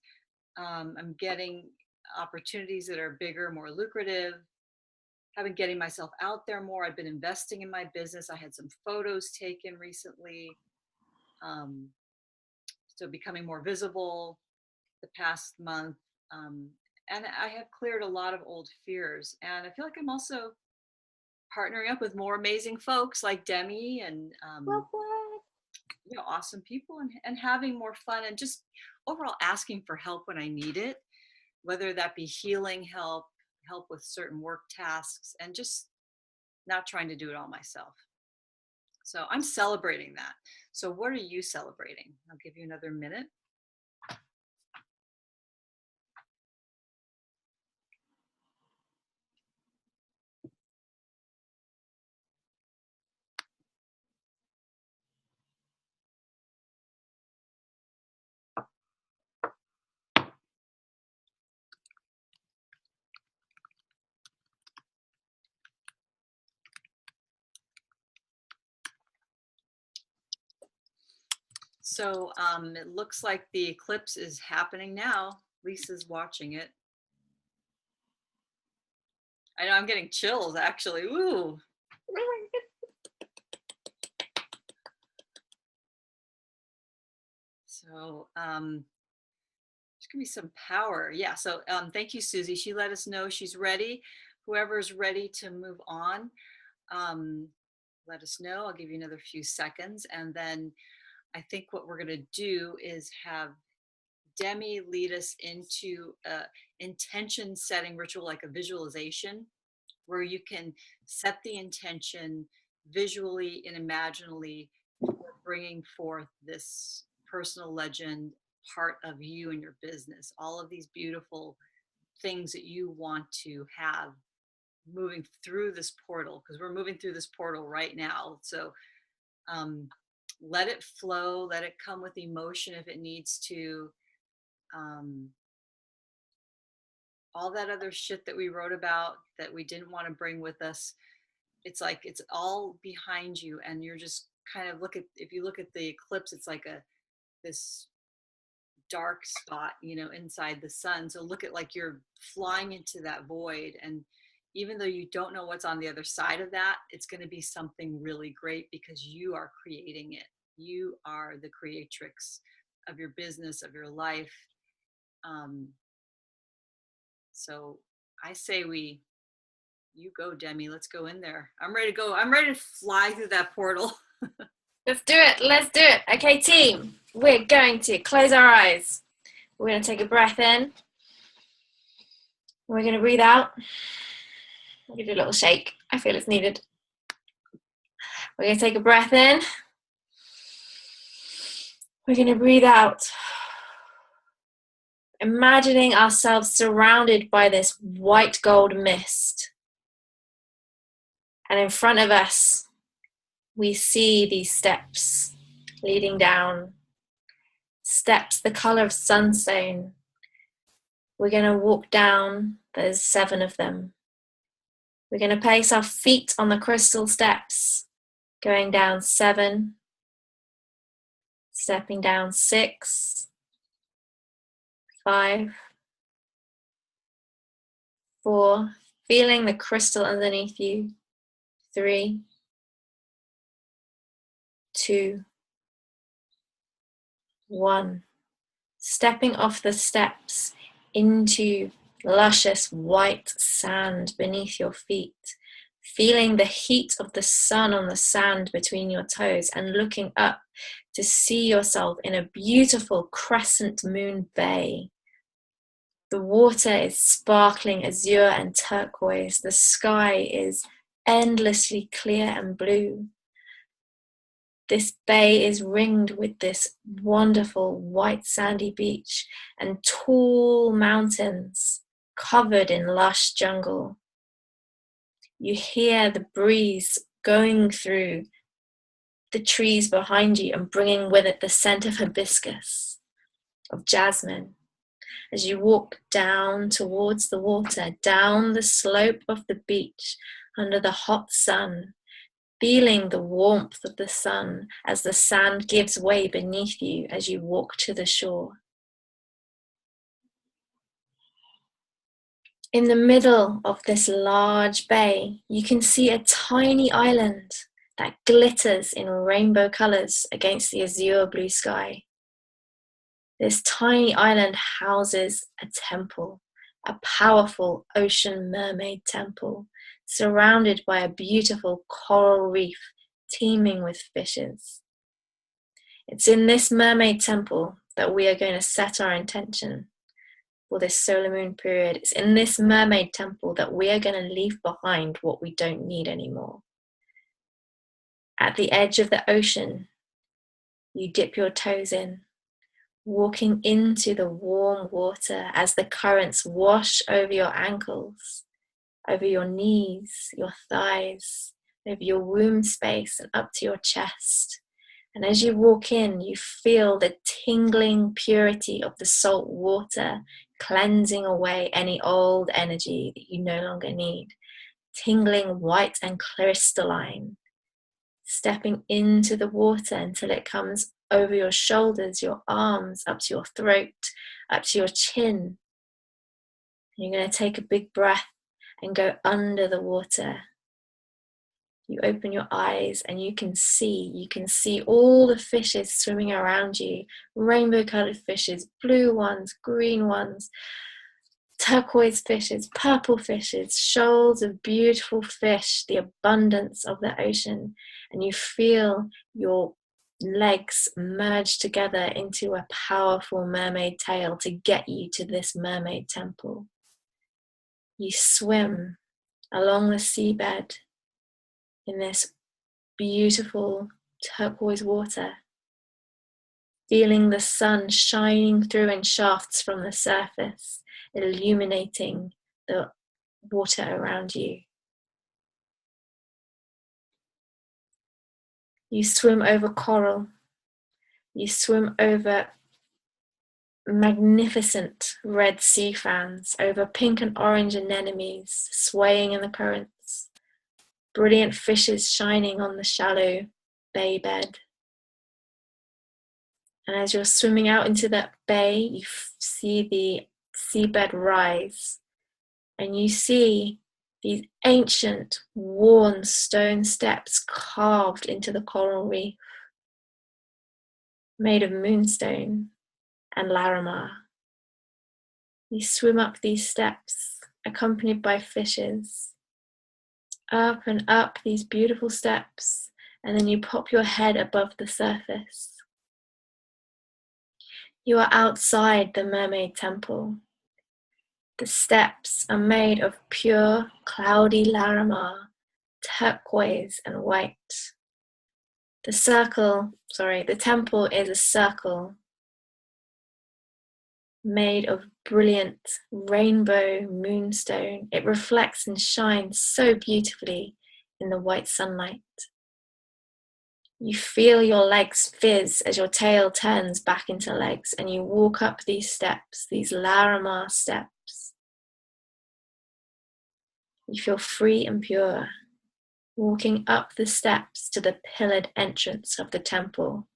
[SPEAKER 1] I'm getting opportunities that are bigger, more lucrative. I've been getting myself out there more. I've been investing in my business. I had some photos taken recently. So becoming more visible the past month. And I have cleared a lot of old fears. And I feel like I'm also partnering up with more amazing folks like Demi and awesome people, and having more fun, and just overall asking for help when I need it, whether that be healing help with certain work tasks, and just not trying to do it all myself. So I'm celebrating that. So what are you celebrating? I'll give you another minute. So it looks like the eclipse is happening now. Lisa's watching it. I know I'm getting chills actually. Ooh. So there's gonna be some power. Yeah. So thank you, Susie. She let us know she's ready. Whoever's ready to move on, let us know. I'll give you another few seconds, and then I think what we're gonna do is have Demi lead us into a intention setting ritual, like a visualization, where you can set the intention visually and imaginally for bringing forth this personal legend part of you and your business, all of these beautiful things that you want to have moving through this portal, because we're moving through this portal right now. So let it flow, let it come with emotion if it needs to. um, all that other shit that we wrote about that we didn't want to bring with us, it's like it's all behind you, and you're just kind of look at, if you look at the eclipse, it's like a this dark spot, you know, inside the sun. So look at like you're flying into that void, and even though you don't know what's on the other side of that, it's going to be something really great because you are creating it. You are the creatrix of your business, of your life. So I say you go, Demi. Let's go in there. I'm ready to go. I'm ready to fly through that portal.
[SPEAKER 2] Let's do it. Let's do it. Okay, team. We're going to close our eyes. We're going to take a breath in. We're going to breathe out. I'll give you a little shake. I feel it's needed. We're going to take a breath in. We're going to breathe out. Imagining ourselves surrounded by this white gold mist. And in front of us, we see these steps leading down. Steps the color of sunstone. We're going to walk down. There's 7 of them. We're going to place our feet on the crystal steps, going down 7, stepping down 6, 5, 4, feeling the crystal underneath you, 3, 2, 1. Stepping off the steps into luscious white sand beneath your feet, feeling the heat of the sun on the sand between your toes, and looking up to see yourself in a beautiful crescent moon bay. The water is sparkling azure and turquoise. The sky is endlessly clear and blue. This bay is ringed with this wonderful white sandy beach and tall mountains covered in lush jungle. You hear the breeze going through the trees behind you and bringing with it the scent of hibiscus, of jasmine. As you walk down towards the water, down the slope of the beach, under the hot sun, feeling the warmth of the sun as the sand gives way beneath you as you walk to the shore. In the middle of this large bay, you can see a tiny island that glitters in rainbow colors against the azure blue sky. This tiny island houses a temple, a powerful ocean mermaid temple, surrounded by a beautiful coral reef teeming with fishes. It's in this mermaid temple that we are going to set our intention for this solar moon period. It's in this mermaid temple that we are going to leave behind what we don't need anymore. At the edge of the ocean, you dip your toes in, walking into the warm water as the currents wash over your ankles, over your knees, your thighs, over your womb space and up to your chest. And as you walk in, you feel the tingling purity of the salt water cleansing away any old energy that you no longer need, tingling white and crystalline, stepping into the water until it comes over your shoulders, your arms, up to your throat, up to your chin. You're going to take a big breath and go under the water. You open your eyes and you can see all the fishes swimming around you, rainbow colored fishes, blue ones, green ones, turquoise fishes, purple fishes, shoals of beautiful fish, the abundance of the ocean. And you feel your legs merge together into a powerful mermaid tail to get you to this mermaid temple. You swim along the seabed in this beautiful turquoise water, feeling the sun shining through in shafts from the surface, illuminating the water around you. You swim over coral. You swim over magnificent red sea fans, over pink and orange anemones swaying in the currents, brilliant fishes shining on the shallow bay bed. And as you're swimming out into that bay, you see the seabed rise, and you see these ancient, worn stone steps carved into the coral reef, made of moonstone and larimar. You swim up these steps, accompanied by fishes, up and up these beautiful steps, and then you pop your head above the surface. You are outside the mermaid temple. The steps are made of pure, cloudy larimar, turquoise and white. The temple is a circle made of brilliant rainbow moonstone. It reflects and shines so beautifully in the white sunlight. You feel your legs fizz as your tail turns back into legs, and you walk up these steps, these larimar steps. You feel free and pure, walking up the steps to the pillared entrance of the temple.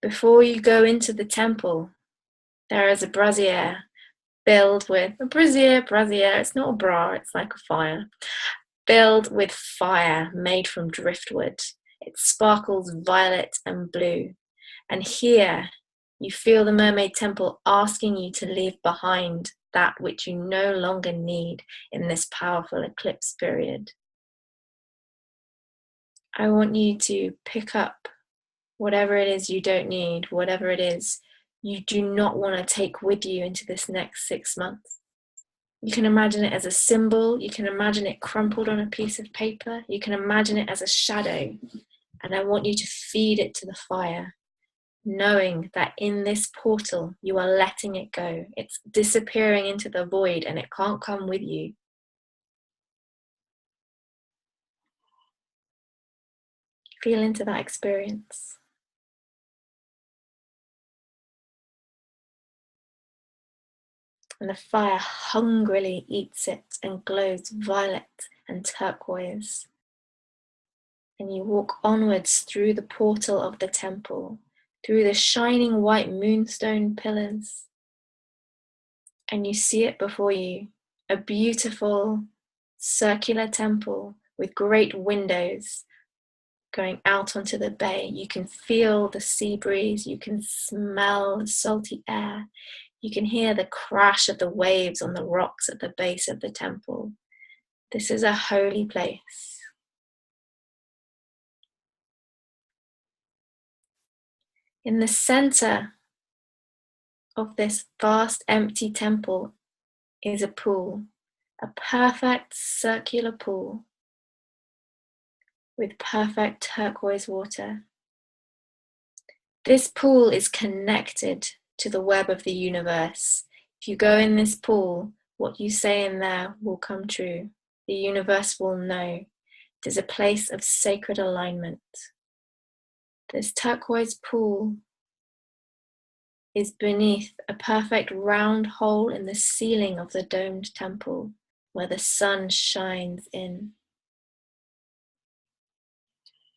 [SPEAKER 2] Before you go into the temple, there is a brazier filled with a brazier. It's not a bra, it's like a fire. Filled with fire made from driftwood. It sparkles violet and blue. And here you feel the mermaid temple asking you to leave behind that which you no longer need in this powerful eclipse period. I want you to pick up whatever it is you don't need, whatever it is you do not want to take with you into this next 6 months. You can imagine it as a symbol, you can imagine it crumpled on a piece of paper, you can imagine it as a shadow, and I want you to feed it to the fire, knowing that in this portal you are letting it go. It's disappearing into the void and it can't come with you. Feel into that experience. And the fire hungrily eats it and glows violet and turquoise. And you walk onwards through the portal of the temple, through the shining white moonstone pillars. And you see it before you, a beautiful circular temple with great windows going out onto the bay. You can feel the sea breeze, you can smell the salty air. You can hear the crash of the waves on the rocks at the base of the temple. This is a holy place. In the center of this vast empty temple is a pool, a perfect circular pool with perfect turquoise water. This pool is connected to the web of the universe. If you go in this pool, what you say in there will come true. The universe will know. It is a place of sacred alignment. This turquoise pool is beneath a perfect round hole in the ceiling of the domed temple where the sun shines in.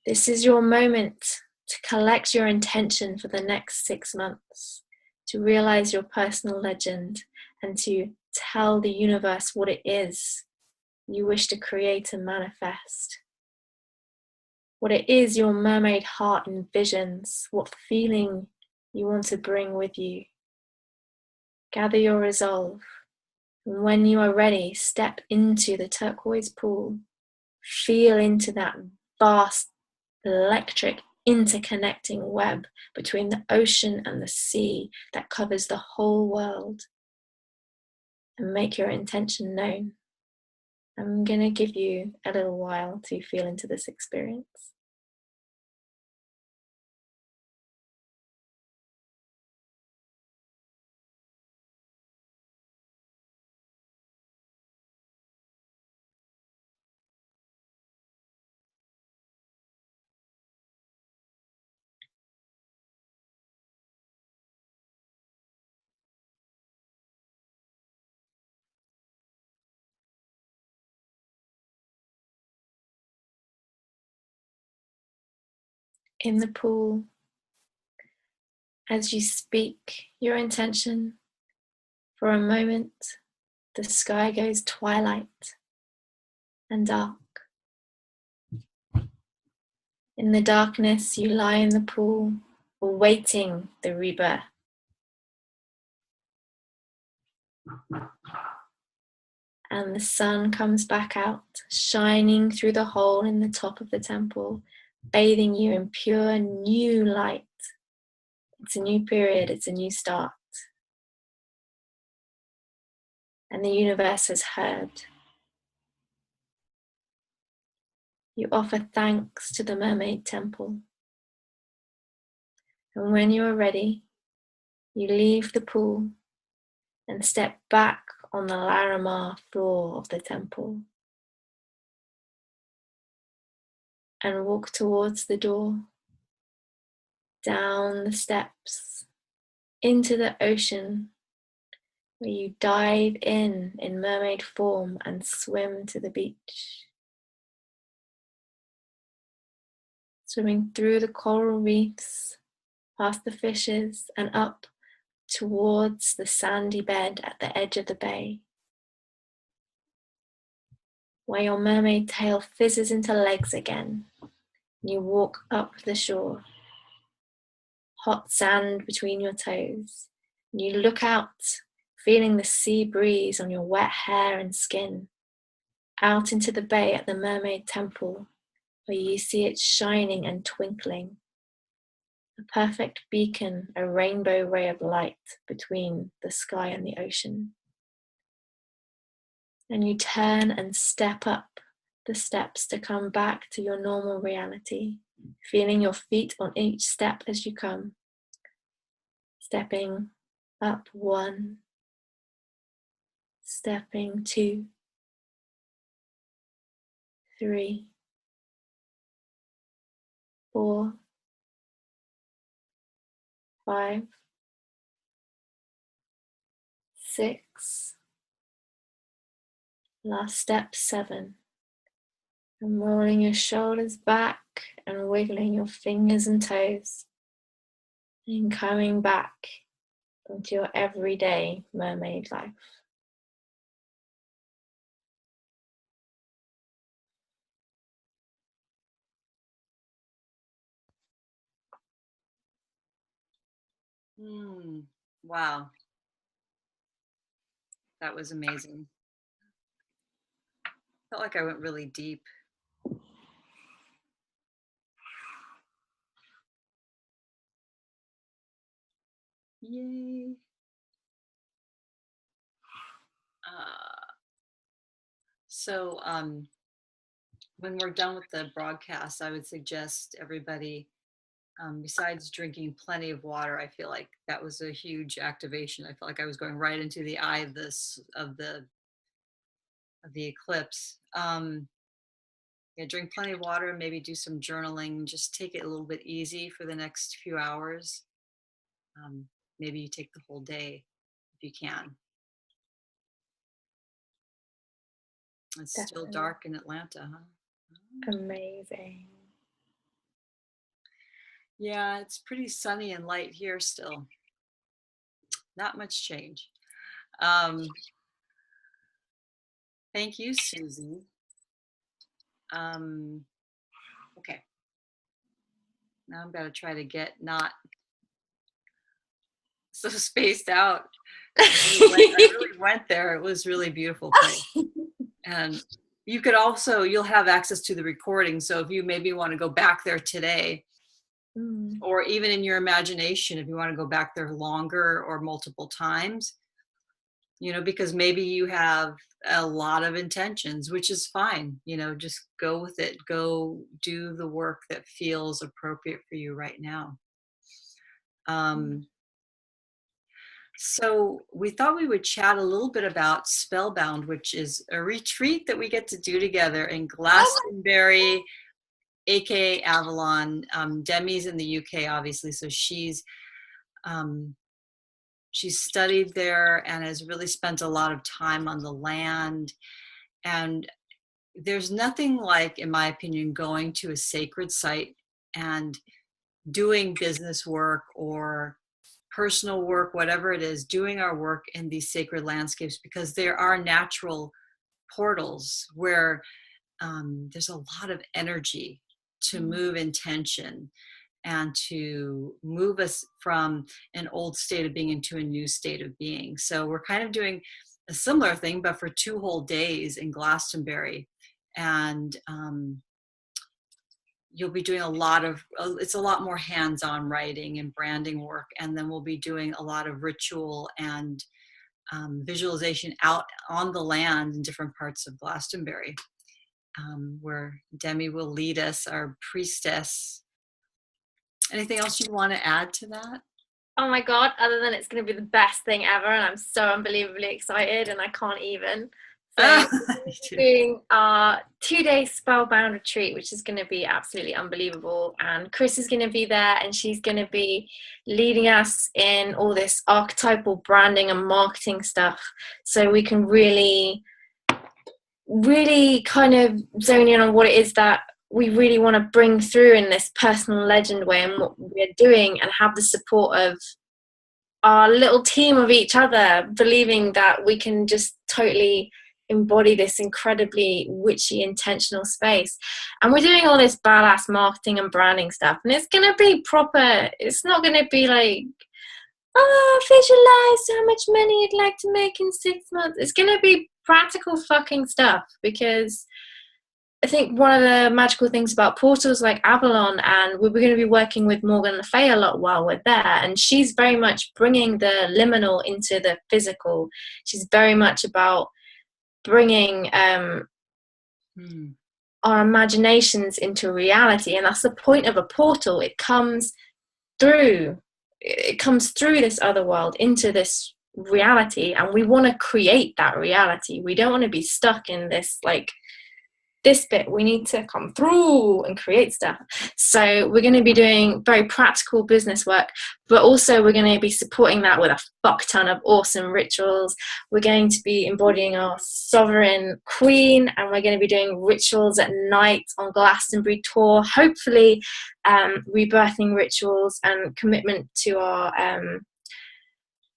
[SPEAKER 2] This is your moment to collect your intention for the next 6 months, to realize your personal legend, and to tell the universe what it is you wish to create and manifest. What it is your mermaid heart envisions, what feeling you want to bring with you. Gather your resolve, and when you are ready, step into the turquoise pool. Feel into that vast, electric, interconnecting web between the ocean and the sea that covers the whole world. And make your intention known. I'm going to give you a little while to feel into this experience. In the pool, as you speak your intention, for a moment, the sky goes twilight and dark. In the darkness, you lie in the pool, awaiting the rebirth. And the sun comes back out, shining through the hole in the top of the temple, bathing you in pure new light. It's a new period, it's a new start. And the universe has heard. You offer thanks to the mermaid temple. And when you are ready, you leave the pool and step back on the Larimar floor of the temple and walk towards the door, down the steps, into the ocean, where you dive in mermaid form and swim to the beach. Swimming through the coral reefs, past the fishes and up towards the sandy bed at the edge of the bay, where your mermaid tail fizzes into legs again. You walk up the shore, hot sand between your toes. You look out, feeling the sea breeze on your wet hair and skin, out into the bay at the mermaid temple, where you see it shining and twinkling. A perfect beacon, a rainbow ray of light between the sky and the ocean. And you turn and step up the steps to come back to your normal reality, feeling your feet on each step as you come. Stepping up 1, stepping 2, 3, 4, 5, 6, last step 7. And rolling your shoulders back and wiggling your fingers and toes. And coming back into your everyday mermaid life.
[SPEAKER 1] Wow. That was amazing. Felt like I went really deep. Yay. So when we're done with the broadcast, I would suggest everybody, besides drinking plenty of water, I feel like that was a huge activation. I felt like I was going right into the eye of the eclipse. Yeah, drink plenty of water, maybe do some journaling, just take it a little bit easy for the next few hours. Maybe you take the whole day if you can. It's
[SPEAKER 2] Definitely.
[SPEAKER 1] still dark in Atlanta, huh?
[SPEAKER 2] Amazing.
[SPEAKER 1] Yeah, it's pretty sunny and light here still. Not much change. Um, thank you, Susie. Okay, now I'm gonna try to get not so spaced out. I really went there. It was really beautiful place. And you could also, you'll have access to the recording. So if you maybe want to go back there today, or even in your imagination, if you want to go back there longer or multiple times, you know, because maybe you have a lot of intentions, which is fine. You know, just go with it. Go do the work that feels appropriate for you right now. So we thought we would chat a little bit about Spellbound, which is a retreat that we get to do together in Glastonbury, aka Avalon. Demi's in the UK, obviously, so she's studied there and has really spent a lot of time on the land. And there's nothing like, in my opinion, going to a sacred site and doing business work or personal work, whatever it is, doing our work in these sacred landscapes, because there are natural portals where there's a lot of energy to move intention and to move us from an old state of being into a new state of being. So we're kind of doing a similar thing, but for 2 whole days in Glastonbury. And you'll be doing a lot of, it's a lot more hands-on writing and branding work. And then we'll be doing a lot of ritual and visualization out on the land in different parts of Glastonbury, where Demi will lead us, our priestess. Anything else you want to add to that?
[SPEAKER 2] Oh my God, other than it's going to be the best thing ever, and I'm so unbelievably excited, and I can't even. So doing our 2-day Spellbound retreat, which is going to be absolutely unbelievable. And Kris is going to be there, and she's going to be leading us in all this archetypal branding and marketing stuff, so we can really kind of zone in on what it is that we really want to bring through in this personal legend way, and what we're doing, and have the support of our little team of each other, believing that we can just totally embody this incredibly witchy, intentional space. And we're doing all this badass marketing and branding stuff, and it's going to be proper. It's not going to be like, oh, visualize how much money you'd like to make in 6 months. It's going to be practical fucking stuff, because I think one of the magical things about portals like Avalon, and we're going to be working with Morgan Le Fay a lot while we're there, and she's very much bringing the liminal into the physical. She's very much about bringing our imaginations into reality, and that's the point of a portal. It comes through this other world into this reality, and we want to create that reality. We don't want to be stuck in this, like, this bit. We need to come through and create stuff. So we're going to be doing very practical business work, but also we're going to be supporting that with a fuck ton of awesome rituals. We're going to be embodying our sovereign queen, and we're going to be doing rituals at night on Glastonbury tour, hopefully rebirthing rituals and commitment to our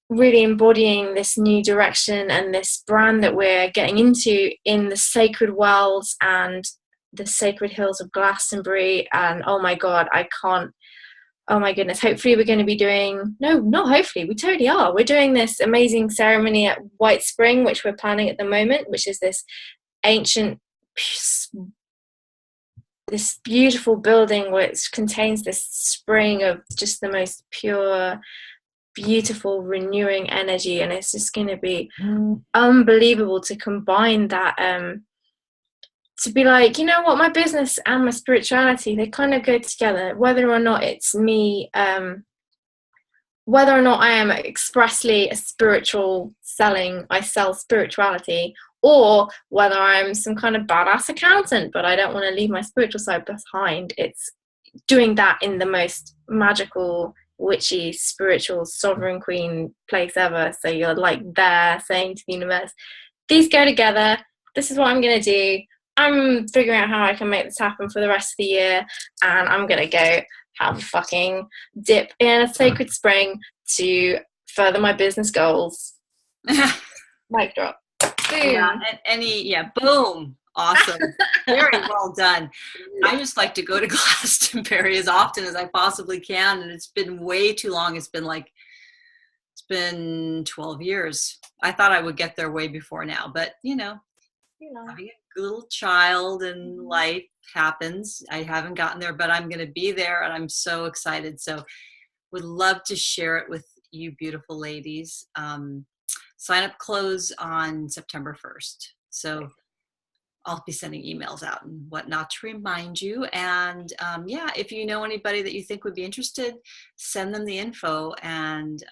[SPEAKER 2] really embodying this new direction and this brand that we're getting into in the sacred wells and the sacred hills of Glastonbury. And oh my God, oh my goodness, hopefully we're going to be doing, no, not hopefully, we totally are. We're doing this amazing ceremony at White Spring, which we're planning at the moment, which is this ancient, this beautiful building which contains this spring of just the most pure, beautiful, renewing energy. And it's just going to be unbelievable to combine that, to be like, you know what, my business and my spirituality, they kind of go together, whether or not it's me, whether or not I am expressly a spiritual I sell spirituality, or whether I'm some kind of badass accountant but I don't want to leave my spiritual side behind. It's doing that in the most magical, witchy, spiritual, sovereign queen place ever. So you're like there saying to the universe, these go together, this is what I'm going to do. I'm figuring out how I can make this happen for the rest of the year, and I'm going to go have a fucking dip in a sacred spring to further my business goals. Mic drop. Boom.
[SPEAKER 1] Yeah, boom. Awesome. Very well done. I just like to go to Glastonbury as often as I possibly can, and it's been way too long. It's been 12 years. I thought I would get there way before now, but having a little child and life happens. I haven't gotten there, but I'm going to be there, and I'm so excited. So would love to share it with you beautiful ladies. Sign up close on September 1st. So I'll be sending emails out and whatnot to remind you. And if you know anybody that you think would be interested, send them the info. And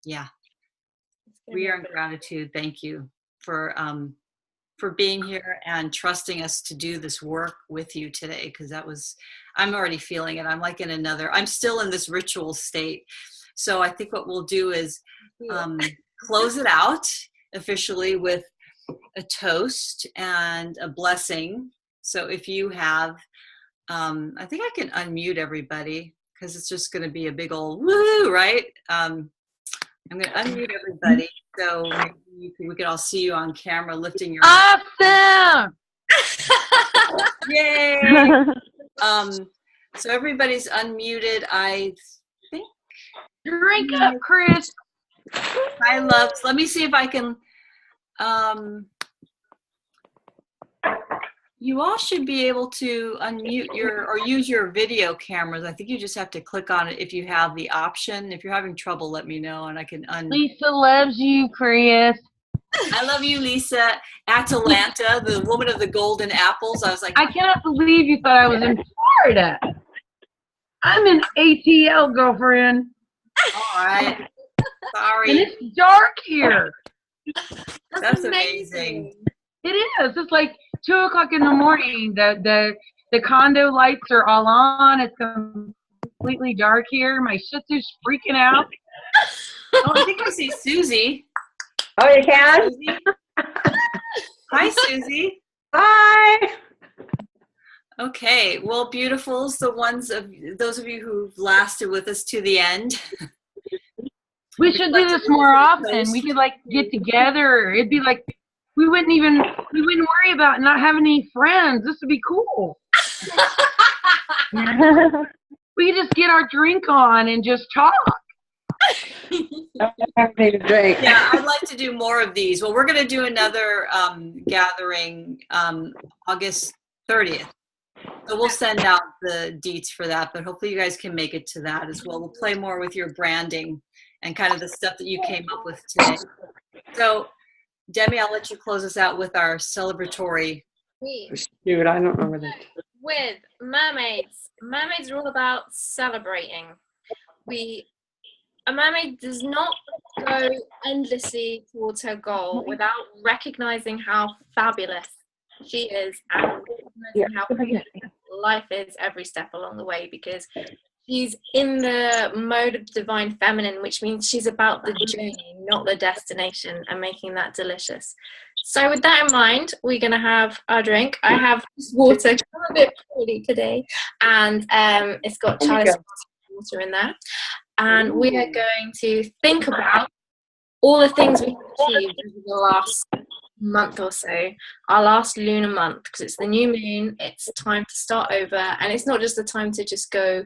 [SPEAKER 1] we are in gratitude. Thank you for being here and trusting us to do this work with you today. Because I'm already feeling it. I'm still in this ritual state. So I think what we'll do is close it out officially with a toast and a blessing. So if you have, I think I can unmute everybody because it's just going to be a big old woo, right? I'm going to unmute everybody so we can all see you on camera lifting your
[SPEAKER 3] awesome.
[SPEAKER 1] Yay! So everybody's unmuted. I think.
[SPEAKER 3] Drink up, Kris.
[SPEAKER 1] Hi, loves. Let me see if I can. You all should be able to unmute or use your video cameras. I think you just have to click on it if you have the option. If you're having trouble, let me know and I can
[SPEAKER 3] Lisa loves you, Kris.
[SPEAKER 1] I love you, Lisa. Atalanta, the woman of the golden apples. I was like,
[SPEAKER 3] I cannot believe you thought I was in Florida. I'm in ATL, girlfriend.
[SPEAKER 1] All right. Sorry.
[SPEAKER 3] And it's dark here.
[SPEAKER 1] That's amazing.
[SPEAKER 3] It is. It's like 2 o'clock in the morning. The condo lights are all on. It's completely dark here. My Shih Tzu's freaking out.
[SPEAKER 1] Oh, I think I see Susie.
[SPEAKER 4] Oh, you can?
[SPEAKER 1] Susie? Hi, Susie.
[SPEAKER 4] Hi.
[SPEAKER 1] Okay. Well, beautifuls, those of you who've lasted with us to the end.
[SPEAKER 3] We should do this more often. We could get together. It'd be like we wouldn't worry about not having any friends. This would be cool. We could just get our drink on and just talk.
[SPEAKER 4] Drink.
[SPEAKER 1] Yeah, I'd like to do more of these. Well, we're going to do another gathering August 30th. So we'll send out the deets for that, but hopefully you guys can make it to that as well. We'll play more with your branding and kind of the stuff that you came up with today. So, Demi, I'll let you close us out with our celebratory.
[SPEAKER 4] Dude, I don't remember that.
[SPEAKER 2] With mermaids. Mermaids are all about celebrating. A mermaid does not go endlessly towards her goal without recognizing how fabulous she is and recognizing how life is every step along the way, because she's in the mode of divine feminine, which means she's about the journey, not the destination, and making that delicious. So with that in mind, we're going to have our drink. I have water, I'm a bit poorly today, and it's got chalice water in there. And we are going to think about all the things we've achieved over the last month or so, our last lunar month, because it's the new moon, it's time to start over, and it's not just the time to just go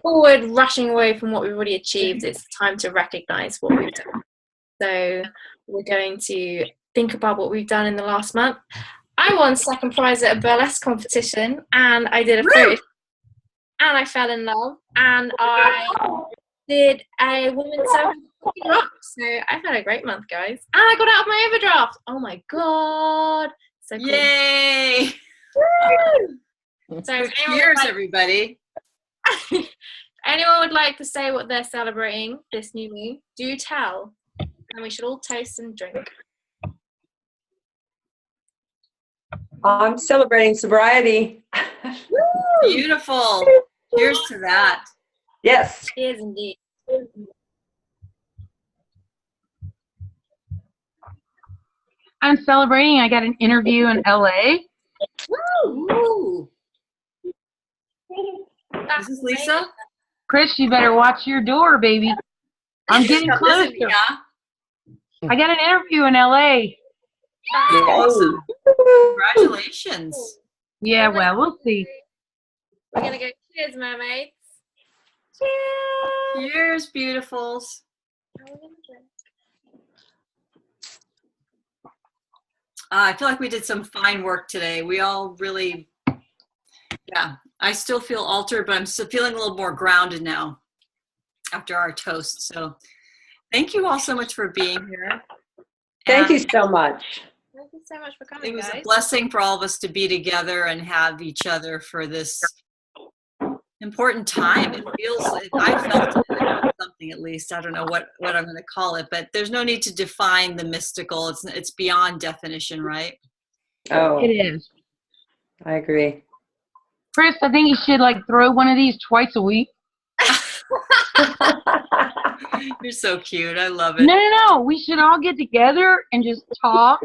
[SPEAKER 2] forward rushing away from what we've already achieved. It's time to recognize what we've done. So we're going to think about what we've done in the last month. I won second prize at a burlesque competition, and I did a photo, and I fell in love, and I did a women's rock. So I've had a great month, guys, and I got out of my overdraft. Oh my god, so cool.
[SPEAKER 1] Yay!
[SPEAKER 2] So
[SPEAKER 1] cheers, everybody.
[SPEAKER 2] If anyone would like to say what they're celebrating this new moon, do tell, and we should all toast and drink.
[SPEAKER 4] I'm celebrating sobriety.
[SPEAKER 1] Beautiful. Cheers to that.
[SPEAKER 4] Yes.
[SPEAKER 2] Cheers indeed.
[SPEAKER 3] I'm celebrating. I got an interview in LA.
[SPEAKER 1] Woo! This is Lisa.
[SPEAKER 3] Kris, you better watch your door, baby. I'm getting
[SPEAKER 1] Come
[SPEAKER 3] closer.
[SPEAKER 1] visit me, huh?
[SPEAKER 3] I got an interview in LA.
[SPEAKER 1] Awesome. Congratulations.
[SPEAKER 3] Yeah, well, we'll see.
[SPEAKER 2] We're gonna go cheers, mermaids.
[SPEAKER 1] Cheers, beautifuls. I feel like we did some fine work today. We all really, yeah. I still feel altered, but I'm still feeling a little more grounded now after our toast. So thank you all so much for being here.
[SPEAKER 4] Thank you so much.
[SPEAKER 2] Thank you so much for coming,
[SPEAKER 1] It was
[SPEAKER 2] guys.
[SPEAKER 1] a blessing for all of us to be together and have each other for this important time. I felt something, at least. I don't know what I'm going to call it, but there's no need to define the mystical. It's beyond definition, right?
[SPEAKER 4] Oh,
[SPEAKER 3] It is.
[SPEAKER 4] I agree.
[SPEAKER 3] Kris, I think you should throw one of these twice a week.
[SPEAKER 1] You're so cute. I love it.
[SPEAKER 3] No. We should all get together and just talk